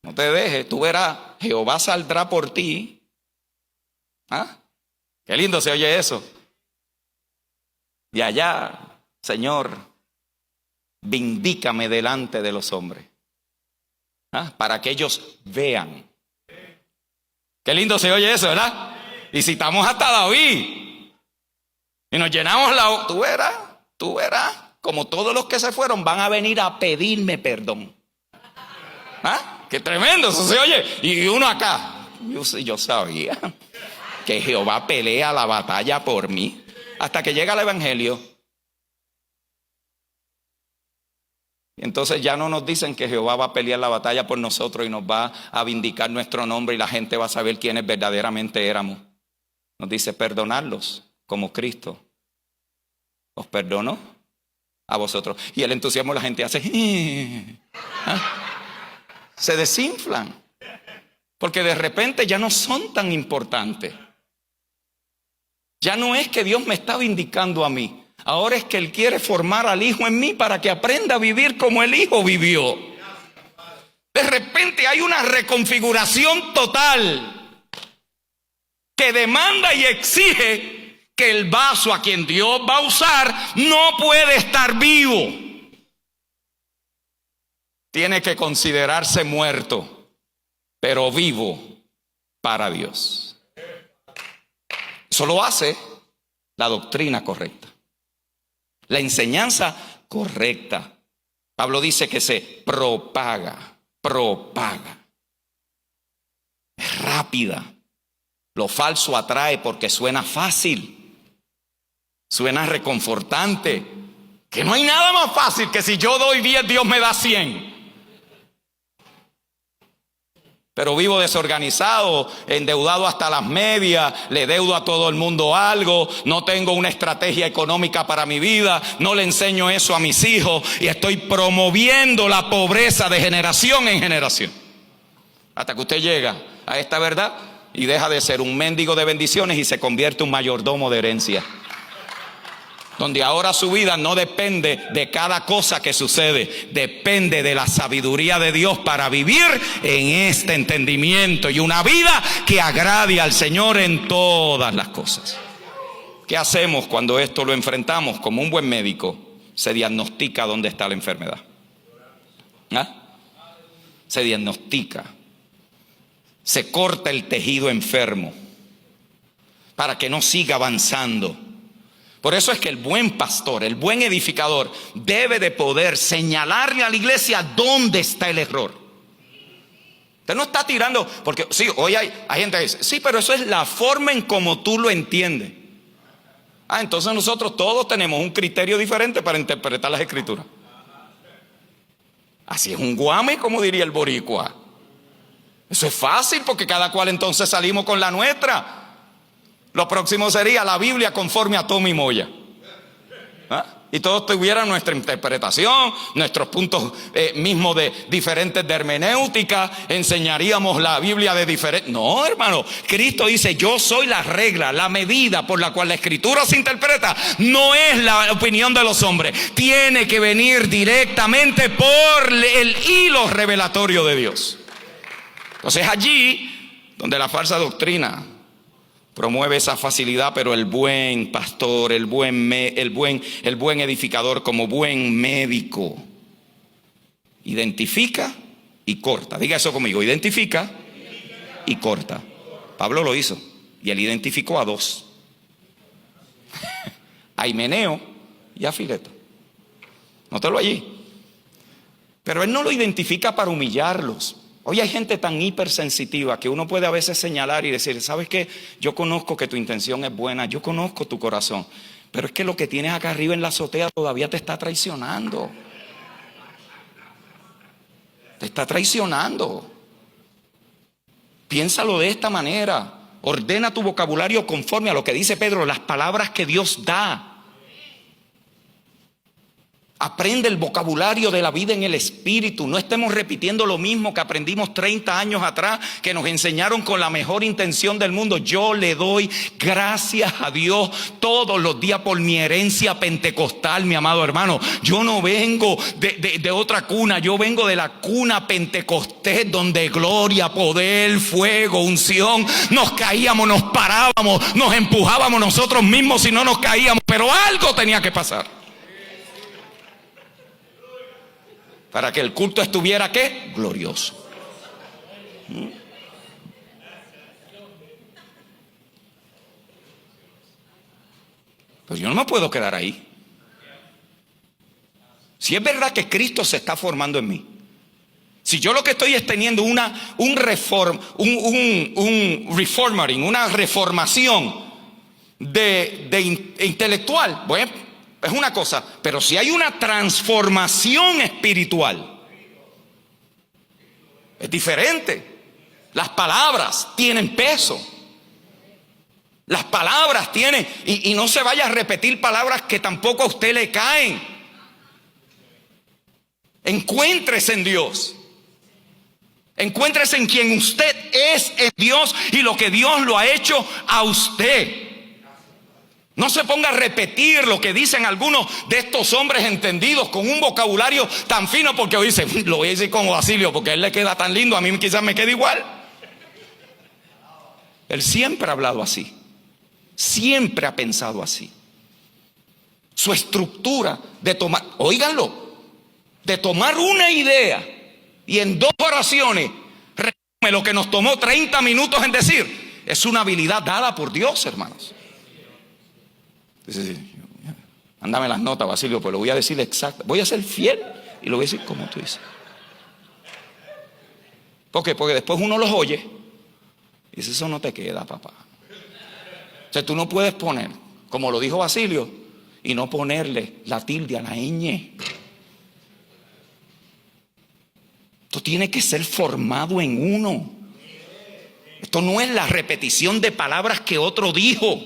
Speaker 2: No te dejes, tú verás, Jehová saldrá por ti. Qué lindo se oye eso. Y allá, Señor, vindícame delante de los hombres. Para que ellos vean. Qué lindo se oye eso, ¿verdad? Y citamos hasta David. Y nos llenamos la... Tú verás. Como todos los que se fueron van a venir a pedirme perdón. Qué tremendo eso se oye. Y uno acá, yo sabía que Jehová pelea la batalla por mí. Hasta que llega el evangelio. Y entonces ya no nos dicen que Jehová va a pelear la batalla por nosotros y nos va a vindicar nuestro nombre y la gente va a saber quiénes verdaderamente éramos. Nos dice perdonarlos como Cristo os perdonó a vosotros. Y el entusiasmo la gente hace se desinflan porque de repente ya no son tan importantes. Ya no es que Dios me está vindicando a mí, ahora es que Él quiere formar al Hijo en mí para que aprenda a vivir como el Hijo vivió. De repente hay una reconfiguración total que demanda y exige que el vaso a quien Dios va a usar no puede estar vivo. Tiene que considerarse muerto, pero vivo para Dios. Eso lo hace la doctrina correcta, la enseñanza correcta. Pablo dice que se propaga. Es rápida. Lo falso atrae porque suena fácil. Suena reconfortante. Que no hay nada más fácil que si yo doy 10, Dios me da 100. Pero vivo desorganizado, endeudado hasta las medias, le deudo a todo el mundo algo, no tengo una estrategia económica para mi vida, no le enseño eso a mis hijos y estoy promoviendo la pobreza de generación en generación. Hasta que usted llega a esta verdad y deja de ser un mendigo de bendiciones y se convierte en un mayordomo de herencia. Donde ahora su vida no depende de cada cosa que sucede, depende de la sabiduría de Dios para vivir en este entendimiento y una vida que agrade al Señor en todas las cosas. ¿Qué hacemos cuando esto lo enfrentamos? Como un buen médico, se diagnostica dónde está la enfermedad. Se diagnostica, se corta el tejido enfermo, para que no siga avanzando. Por eso es que el buen pastor, el buen edificador, debe de poder señalarle a la iglesia dónde está el error. Usted no está tirando, porque sí, hoy hay gente que dice, sí, pero eso es la forma en como tú lo entiendes. Entonces nosotros todos tenemos un criterio diferente para interpretar las escrituras. Así es un guame, como diría el boricua. Eso es fácil porque cada cual entonces salimos con la nuestra. Lo próximo sería la Biblia conforme a Tommy Moya. Y todos tuvieran nuestra interpretación, nuestros puntos mismos de diferentes de hermenéutica, enseñaríamos la Biblia de diferentes. No, hermano, Cristo dice, yo soy la regla, la medida por la cual la escritura se interpreta. No es la opinión de los hombres, tiene que venir directamente por el hilo revelatorio de Dios. Entonces allí donde la falsa doctrina promueve esa facilidad, pero el buen pastor, el buen edificador, como buen médico, identifica y corta. Diga eso conmigo, identifica y corta. Pablo lo hizo y él identificó a dos: a Himeneo y a Fileto. Nótelo allí. Pero él no lo identifica para humillarlos. Hoy hay gente tan hipersensitiva que uno puede a veces señalar y decir, ¿sabes qué? Yo conozco que tu intención es buena, yo conozco tu corazón, pero es que lo que tienes acá arriba en la azotea todavía te está traicionando. Te está traicionando. Piénsalo de esta manera. Ordena tu vocabulario conforme a lo que dice Pedro, las palabras que Dios da. Aprende el vocabulario de la vida en el Espíritu. No estemos repitiendo lo mismo que aprendimos 30 años atrás, que nos enseñaron con la mejor intención del mundo. Yo le doy gracias a Dios todos los días por mi herencia pentecostal, mi amado hermano. Yo no vengo de otra cuna, yo vengo de la cuna pentecostés, donde gloria, poder, fuego, unción. Nos caíamos, nos parábamos, nos empujábamos nosotros mismos si no nos caíamos, pero algo tenía que pasar para que el culto estuviera, ¿qué? Glorioso. Pues yo no me puedo quedar ahí. Si es verdad que Cristo se está formando en mí, si yo lo que estoy es teniendo un reforming, una reformación de intelectual, bueno, es una cosa, pero si hay una transformación espiritual, es diferente. Las palabras tienen peso. Las palabras tienen, y no se vaya a repetir palabras que tampoco a usted le caen. Encuéntrese en Dios. Encuéntrese en quien usted es en Dios y lo que Dios lo ha hecho a usted. No se ponga a repetir lo que dicen algunos de estos hombres entendidos con un vocabulario tan fino, porque hoy dice, lo voy a decir como Basilio porque a él le queda tan lindo, a mí quizás me quede igual. Él siempre ha hablado así, siempre ha pensado así. Su estructura de tomar, óiganlo, de tomar una idea y en 2 oraciones resume lo que nos tomó 30 minutos en decir, es una habilidad dada por Dios, hermanos. Dice, ándame las notas, Basilio, pues lo voy a decir exacto. Voy a ser fiel y lo voy a decir como tú dices. ¿Por qué? Porque después uno los oye y dice, eso no te queda, papá. O sea, tú no puedes poner, como lo dijo Basilio, y no ponerle la tilde a la ñ. Esto tiene que ser formado en uno. Esto no es la repetición de palabras que otro dijo.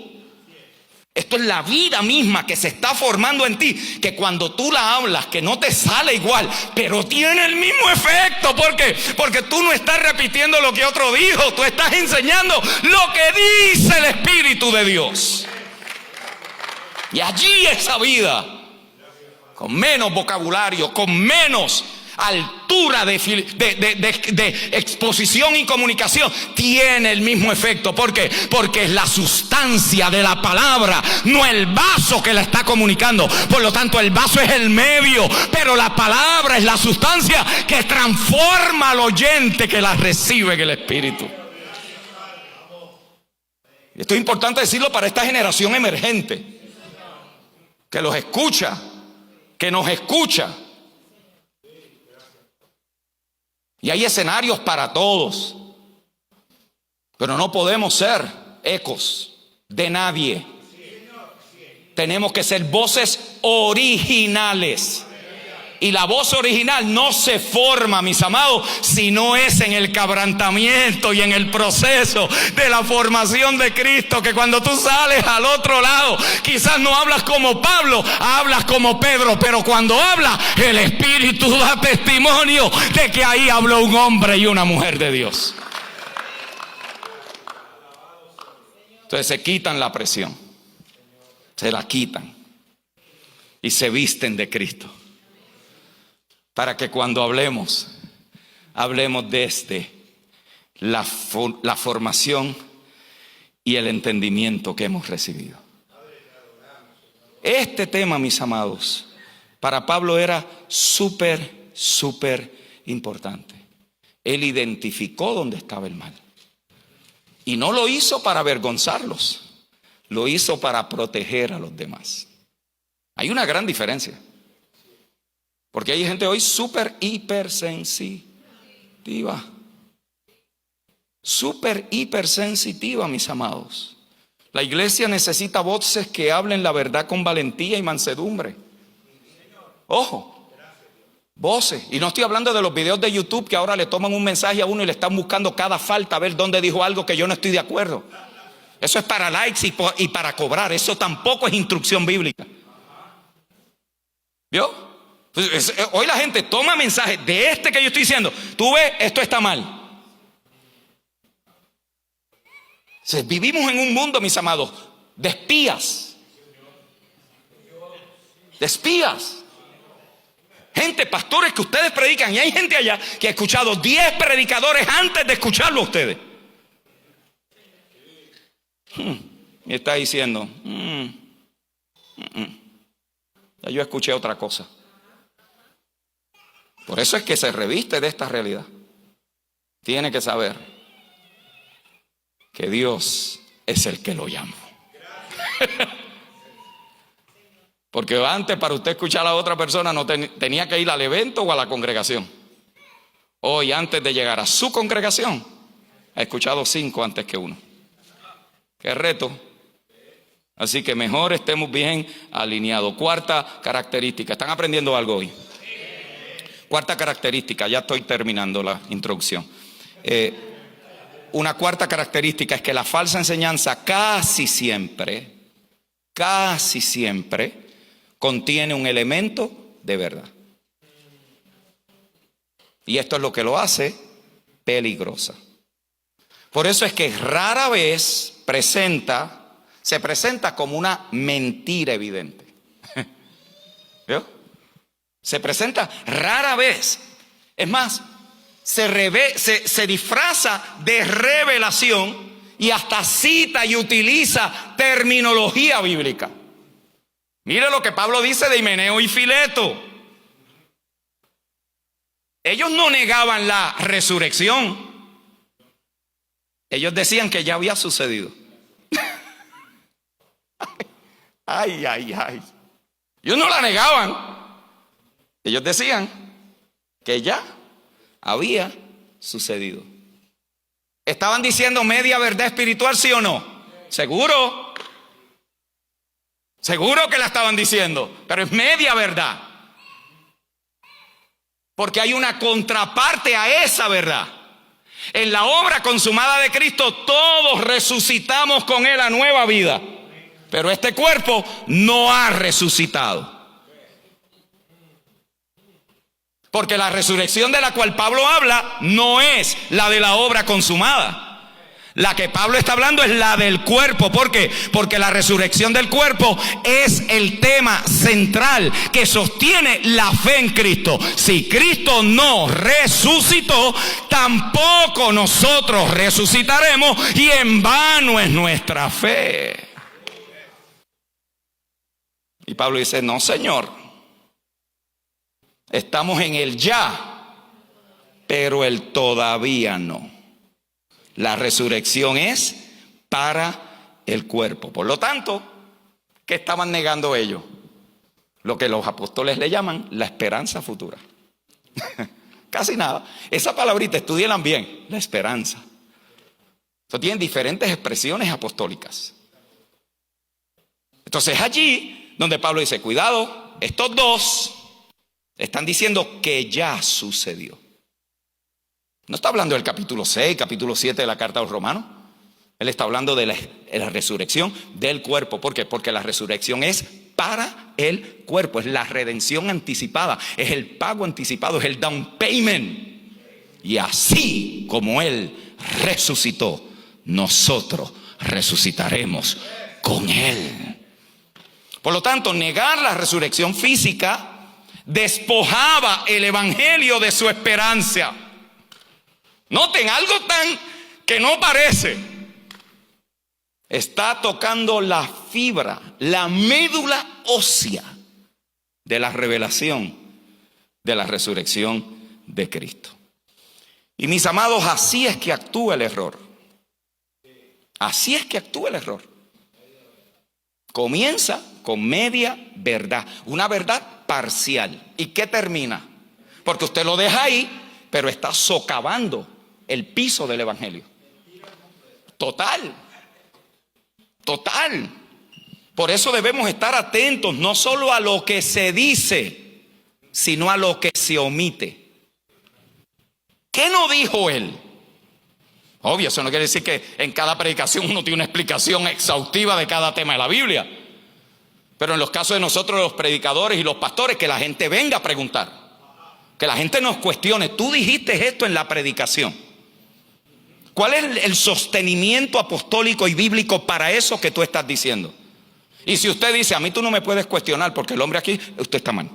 Speaker 2: Esto es la vida misma que se está formando en ti, que cuando tú la hablas, que no te sale igual, pero tiene el mismo efecto. ¿Por qué? Porque tú no estás repitiendo lo que otro dijo, tú estás enseñando lo que dice el Espíritu de Dios. Y allí esa vida, con menos vocabulario, con menos altura de exposición y comunicación, tiene el mismo efecto. ¿Por qué? Porque es la sustancia de la palabra, no el vaso que la está comunicando. Por lo tanto, el vaso es el medio, pero la palabra es la sustancia que transforma al oyente que la recibe en el Espíritu. Esto es importante decirlo para esta generación emergente, que los escucha, que nos escucha. Y hay escenarios para todos, pero no podemos ser ecos de nadie. Tenemos que ser voces originales. Y la voz original no se forma, mis amados, si no es en el quebrantamiento y en el proceso de la formación de Cristo. Que cuando tú sales al otro lado, quizás no hablas como Pablo, hablas como Pedro, pero cuando hablas, el Espíritu da testimonio de que ahí habló un hombre y una mujer de Dios. Entonces se quitan la presión, se la quitan y se visten de Cristo. Para que cuando hablemos desde la formación y el entendimiento que hemos recibido. Este tema, mis amados, para Pablo era súper importante. Él identificó dónde estaba el mal. Y no lo hizo para avergonzarlos, lo hizo para proteger a los demás. Hay una gran diferencia. Porque hay gente hoy súper hipersensitiva. Súper hipersensitiva, mis amados. La iglesia necesita voces que hablen la verdad con valentía y mansedumbre. Ojo, voces. Y no estoy hablando de los videos de YouTube que ahora le toman un mensaje a uno y le están buscando cada falta a ver dónde dijo algo que yo no estoy de acuerdo. Eso es para likes y para cobrar. Eso tampoco es instrucción bíblica. ¿Vio? Hoy la gente toma mensajes de este que yo estoy diciendo. Tú ves, esto está mal. Vivimos en un mundo, mis amados, de espías. De espías. Gente, pastores que ustedes predican, y hay gente allá que ha escuchado 10 predicadores antes de escucharlo a ustedes. Y está diciendo, ya yo escuché otra cosa. Por eso es que se reviste de esta realidad. Tiene que saber que Dios es el que lo llamó. Porque antes, para usted escuchar a otra persona, no tenía que ir al evento o a la congregación. Hoy, antes de llegar a su congregación, ha escuchado 5 antes que uno. Qué reto. Así que mejor estemos bien alineados. Cuarta característica. ¿Están aprendiendo algo hoy? Cuarta característica, ya estoy terminando la introducción. Una cuarta característica es que la falsa enseñanza casi siempre contiene un elemento de verdad. Y esto es lo que lo hace peligrosa. Por eso es que rara vez se presenta como una mentira evidente. ¿Vio? Se presenta rara vez. Es más, se disfraza de revelación y hasta cita y utiliza terminología bíblica. Mire lo que Pablo dice de Himeneo y Fileto. Ellos no negaban la resurrección. Ellos decían que ya había sucedido. Ay. Ellos no la negaban. Ellos decían que ya había sucedido. ¿Estaban diciendo media verdad espiritual, sí o no? Seguro. Seguro que la estaban diciendo, pero es media verdad. Porque hay una contraparte a esa verdad. En la obra consumada de Cristo, todos resucitamos con Él a nueva vida. Pero este cuerpo no ha resucitado. Porque la resurrección de la cual Pablo habla no es la de la obra consumada. La que Pablo está hablando es la del cuerpo. ¿Por qué? Porque la resurrección del cuerpo es el tema central que sostiene la fe en Cristo. Si Cristo no resucitó, tampoco nosotros resucitaremos y en vano es nuestra fe. Y Pablo dice, no, Señor. Estamos en el ya, pero el todavía no. La resurrección es para el cuerpo. Por lo tanto, ¿qué estaban negando ellos? Lo que los apóstoles le llaman la esperanza futura. Casi nada. Esa palabrita, estudienla bien, la esperanza. Eso tiene diferentes expresiones apostólicas. Entonces allí donde Pablo dice, cuidado, estos dos están diciendo que ya sucedió. No está hablando del capítulo 6, capítulo 7 de la carta a los romanos. Él está hablando de la resurrección del cuerpo. ¿Por qué? Porque la resurrección es para el cuerpo, es la redención anticipada, es el pago anticipado, es el down payment. Y así como Él resucitó, nosotros resucitaremos con Él. Por lo tanto, negar la resurrección física despojaba el evangelio de su esperanza. Noten algo tan que no parece. Está tocando la fibra, la médula ósea de la revelación de la resurrección de Cristo. Y mis amados, así es que actúa el error. Así es que actúa el error. Comienza con media verdad, una verdad parcial. ¿Y qué termina? Porque usted lo deja ahí, pero está socavando el piso del evangelio. Total. Por eso debemos estar atentos no solo a lo que se dice, sino a lo que se omite. ¿Qué no dijo él? Obvio, eso no quiere decir que en cada predicación uno tiene una explicación exhaustiva de cada tema de la Biblia. Pero en los casos de nosotros los predicadores y los pastores, que la gente venga a preguntar. Que la gente nos cuestione. Tú dijiste esto en la predicación. ¿Cuál es el sostenimiento apostólico y bíblico para eso que tú estás diciendo? Y si usted dice, a mí tú no me puedes cuestionar porque el hombre aquí, usted está mal.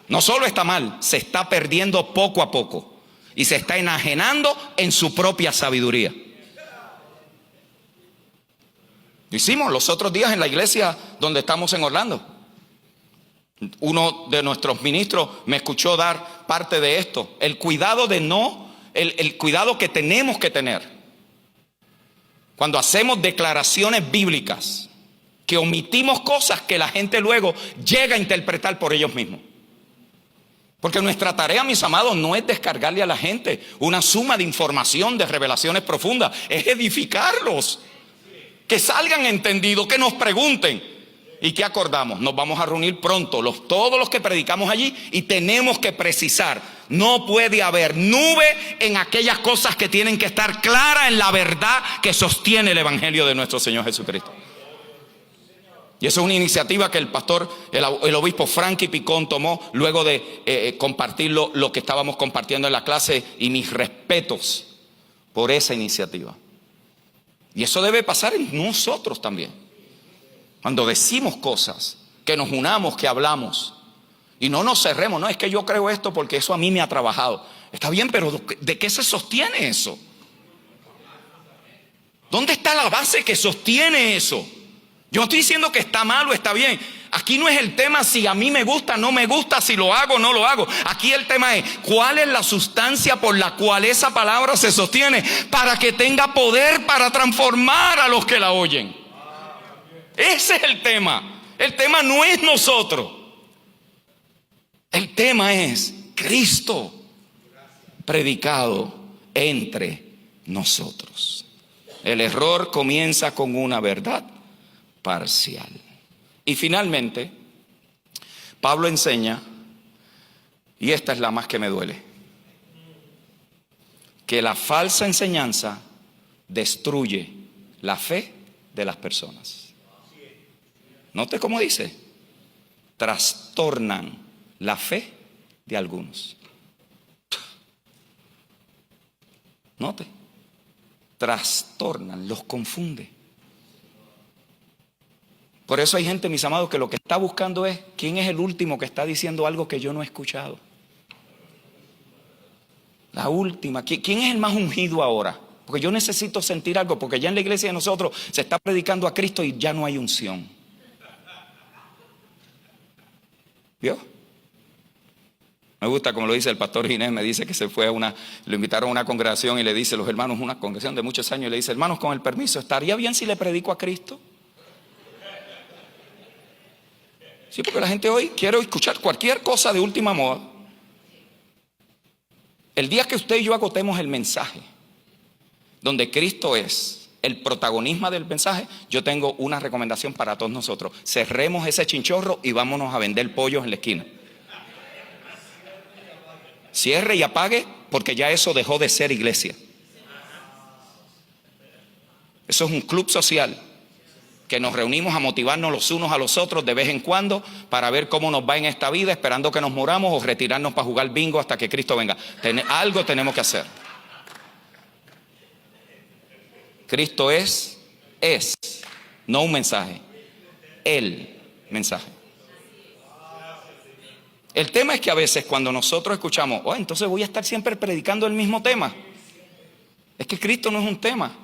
Speaker 2: No solo está mal, se está perdiendo poco a poco. Y se está enajenando en su propia sabiduría. Lo hicimos los otros días en la iglesia donde estamos en Orlando. Uno de nuestros ministros me escuchó dar parte de esto. El cuidado de el cuidado que tenemos que tener cuando hacemos declaraciones bíblicas, que omitimos cosas que la gente luego llega a interpretar por ellos mismos. Porque nuestra tarea, mis amados, no es descargarle a la gente una suma de información, de revelaciones profundas, es edificarlos, que salgan entendidos, que nos pregunten. ¿Y qué acordamos? Nos vamos a reunir pronto, todos los que predicamos allí, y tenemos que precisar, no puede haber nube en aquellas cosas que tienen que estar claras en la verdad que sostiene el evangelio de nuestro Señor Jesucristo. Y eso es una iniciativa que el pastor, el obispo Frankie Picón tomó luego de compartir lo que estábamos compartiendo en la clase, y mis respetos por esa iniciativa. Y eso debe pasar en nosotros también. Cuando decimos cosas, que nos unamos, que hablamos y no nos cerremos. No, es que yo creo esto porque eso a mí me ha trabajado. Está bien, pero ¿de qué se sostiene eso? ¿Dónde está la base que sostiene eso? Yo no estoy diciendo que está mal o está bien. Aquí no es el tema si a mí me gusta, no me gusta, si lo hago o no lo hago. Aquí el tema es cuál es la sustancia por la cual esa palabra se sostiene para que tenga poder para transformar a los que la oyen. Ese es el tema. El tema no es nosotros. El tema es Cristo predicado entre nosotros. El error comienza con una verdad parcial. Y finalmente, Pablo enseña, y esta es la más que me duele, que la falsa enseñanza destruye la fe de las personas. Note cómo dice, trastornan la fe de algunos. Note, trastornan, los confunde. Por eso hay gente, mis amados, que lo que está buscando es quién es el último que está diciendo algo que yo no he escuchado. La última, ¿quién es el más ungido ahora? Porque yo necesito sentir algo, porque ya en la iglesia de nosotros se está predicando a Cristo y ya no hay unción. ¿Vio? Me gusta como lo dice el pastor Ginés, me dice que se fue lo invitaron a una congregación y le dice los hermanos, una congregación de muchos años, y le dice, hermanos, con el permiso, ¿estaría bien si le predico a Cristo? Sí, porque la gente hoy quiere escuchar cualquier cosa de última moda. El día que usted y yo agotemos el mensaje, donde Cristo es el protagonismo del mensaje, yo tengo una recomendación para todos nosotros. Cerremos ese chinchorro y vámonos a vender pollos en la esquina. Cierre y apague, porque ya eso dejó de ser iglesia. Eso es un club social que nos reunimos a motivarnos los unos a los otros de vez en cuando para ver cómo nos va en esta vida, esperando que nos muramos o retirarnos para jugar bingo hasta que Cristo venga. Algo tenemos que hacer. Cristo es, no un mensaje, el mensaje. El tema es que a veces cuando nosotros escuchamos, entonces voy a estar siempre predicando el mismo tema. Es que Cristo no es un tema.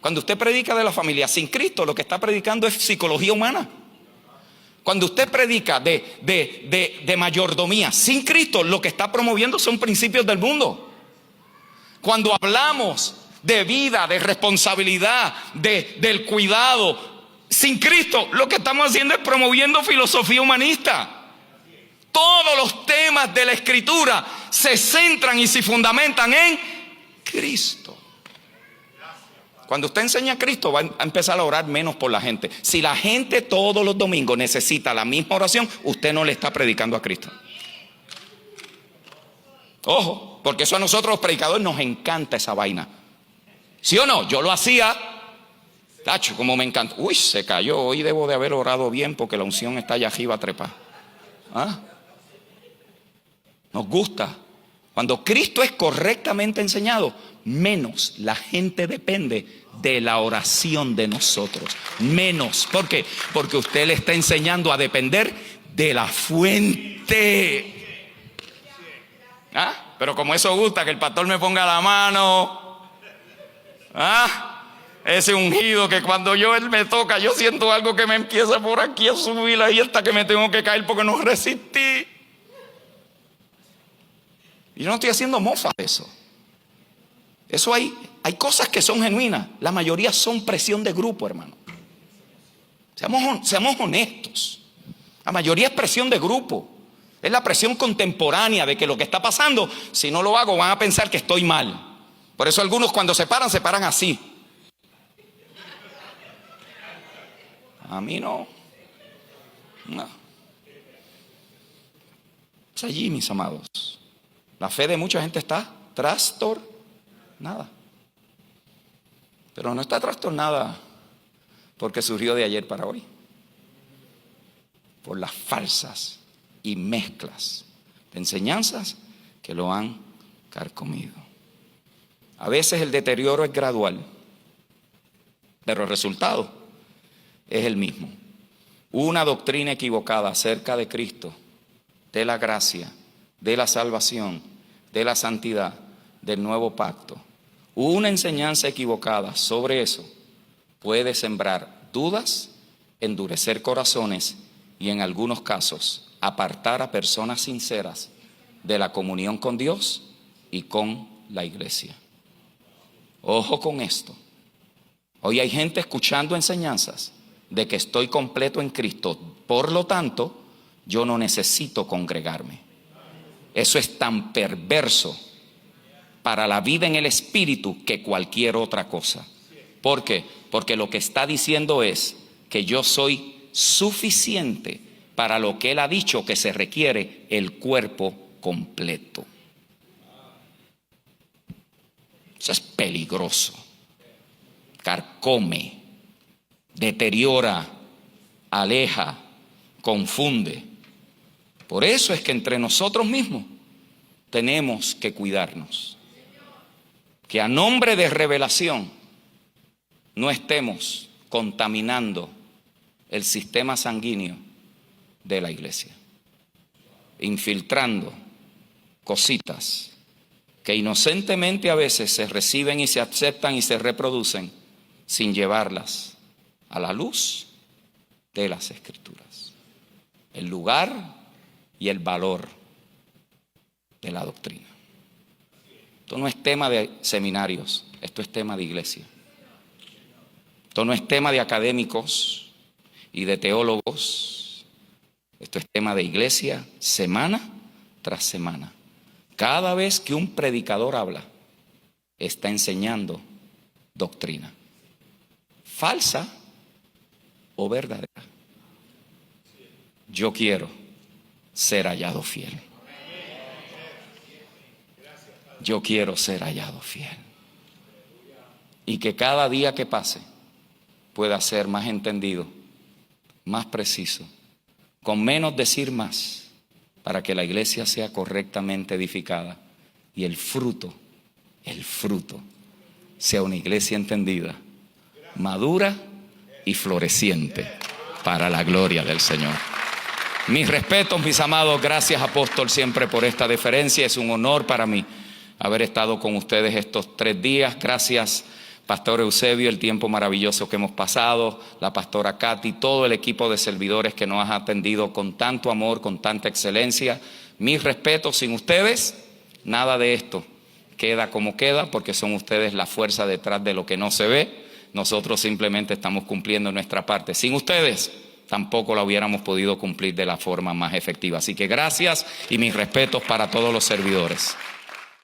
Speaker 2: Cuando usted predica de la familia sin Cristo, lo que está predicando es psicología humana. Cuando usted predica de mayordomía sin Cristo, lo que está promoviendo son principios del mundo. Cuando hablamos de vida, de responsabilidad, del cuidado sin Cristo, lo que estamos haciendo es promoviendo filosofía humanista. Todos los temas de la Escritura se centran y se fundamentan en Cristo. Cuando usted enseña a Cristo, va a empezar a orar menos por la gente. Si la gente todos los domingos necesita la misma oración, usted no le está predicando a Cristo. Ojo, porque eso a nosotros los predicadores nos encanta esa vaina. ¿Sí o no? Yo lo hacía, tacho, como me encanta. Uy, se cayó, hoy debo de haber orado bien porque la unción está allá arriba trepada. Nos gusta. Cuando Cristo es correctamente enseñado, menos la gente depende de la oración de nosotros. Menos. ¿Por qué? Porque usted le está enseñando a depender de la fuente. Pero como eso gusta, que el pastor me ponga la mano. Ese ungido que cuando él me toca, yo siento algo que me empieza por aquí a subir ahí hasta que me tengo que caer porque no resistí. Y yo no estoy haciendo mofa de eso. Eso hay cosas que son genuinas. La mayoría son presión de grupo, hermano. Seamos honestos. La mayoría es presión de grupo. Es la presión contemporánea de que lo que está pasando, si no lo hago, van a pensar que estoy mal. Por eso algunos cuando se paran así. A mí no. Es allí, mis amados. La fe de mucha gente está trastornada. Pero no está trastornada porque surgió de ayer para hoy. Por las falsas y mezclas de enseñanzas que lo han carcomido. A veces el deterioro es gradual, pero el resultado es el mismo. Una doctrina equivocada acerca de Cristo, de la gracia, de la salvación, de la santidad, del nuevo pacto. Una enseñanza equivocada sobre eso puede sembrar dudas, endurecer corazones y en algunos casos apartar a personas sinceras de la comunión con Dios y con la iglesia. Ojo con esto. Hoy hay gente escuchando enseñanzas de que estoy completo en Cristo, por lo tanto, yo no necesito congregarme. Eso es tan perverso para la vida en el espíritu que cualquier otra cosa. ¿Por qué? Porque lo que está diciendo es que yo soy suficiente para lo que Él ha dicho que se requiere el cuerpo completo. Eso es peligroso. Carcome, deteriora, aleja, confunde. Por eso es que entre nosotros mismos tenemos que cuidarnos. Que a nombre de revelación no estemos contaminando el sistema sanguíneo de la iglesia. Infiltrando cositas que inocentemente a veces se reciben y se aceptan y se reproducen sin llevarlas a la luz de las Escrituras. El lugar y el valor de la doctrina. Esto no es tema de seminarios, esto es tema de iglesia. Esto no es tema de académicos y de teólogos. Esto es tema de iglesia semana tras semana. Cada vez que un predicador habla, está enseñando doctrina. ¿Falsa o verdadera? Yo quiero ser hallado fiel. Yo quiero ser hallado fiel. Y que cada día que pase pueda ser más entendido, más preciso, con menos decir más, para que la iglesia sea correctamente edificada y el fruto sea una iglesia entendida, madura y floreciente para la gloria del Señor. Mis respetos, mis amados. Gracias, apóstol, siempre por esta deferencia. Es un honor para mí haber estado con ustedes estos 3 días. Gracias, pastor Eusebio, el tiempo maravilloso que hemos pasado, la pastora Katy, todo el equipo de servidores que nos ha atendido con tanto amor, con tanta excelencia. Mis respetos. Sin ustedes, nada de esto queda como queda, porque son ustedes la fuerza detrás de lo que no se ve. Nosotros simplemente estamos cumpliendo nuestra parte. Sin ustedes tampoco la hubiéramos podido cumplir de la forma más efectiva. Así que gracias y mis respetos para todos los servidores.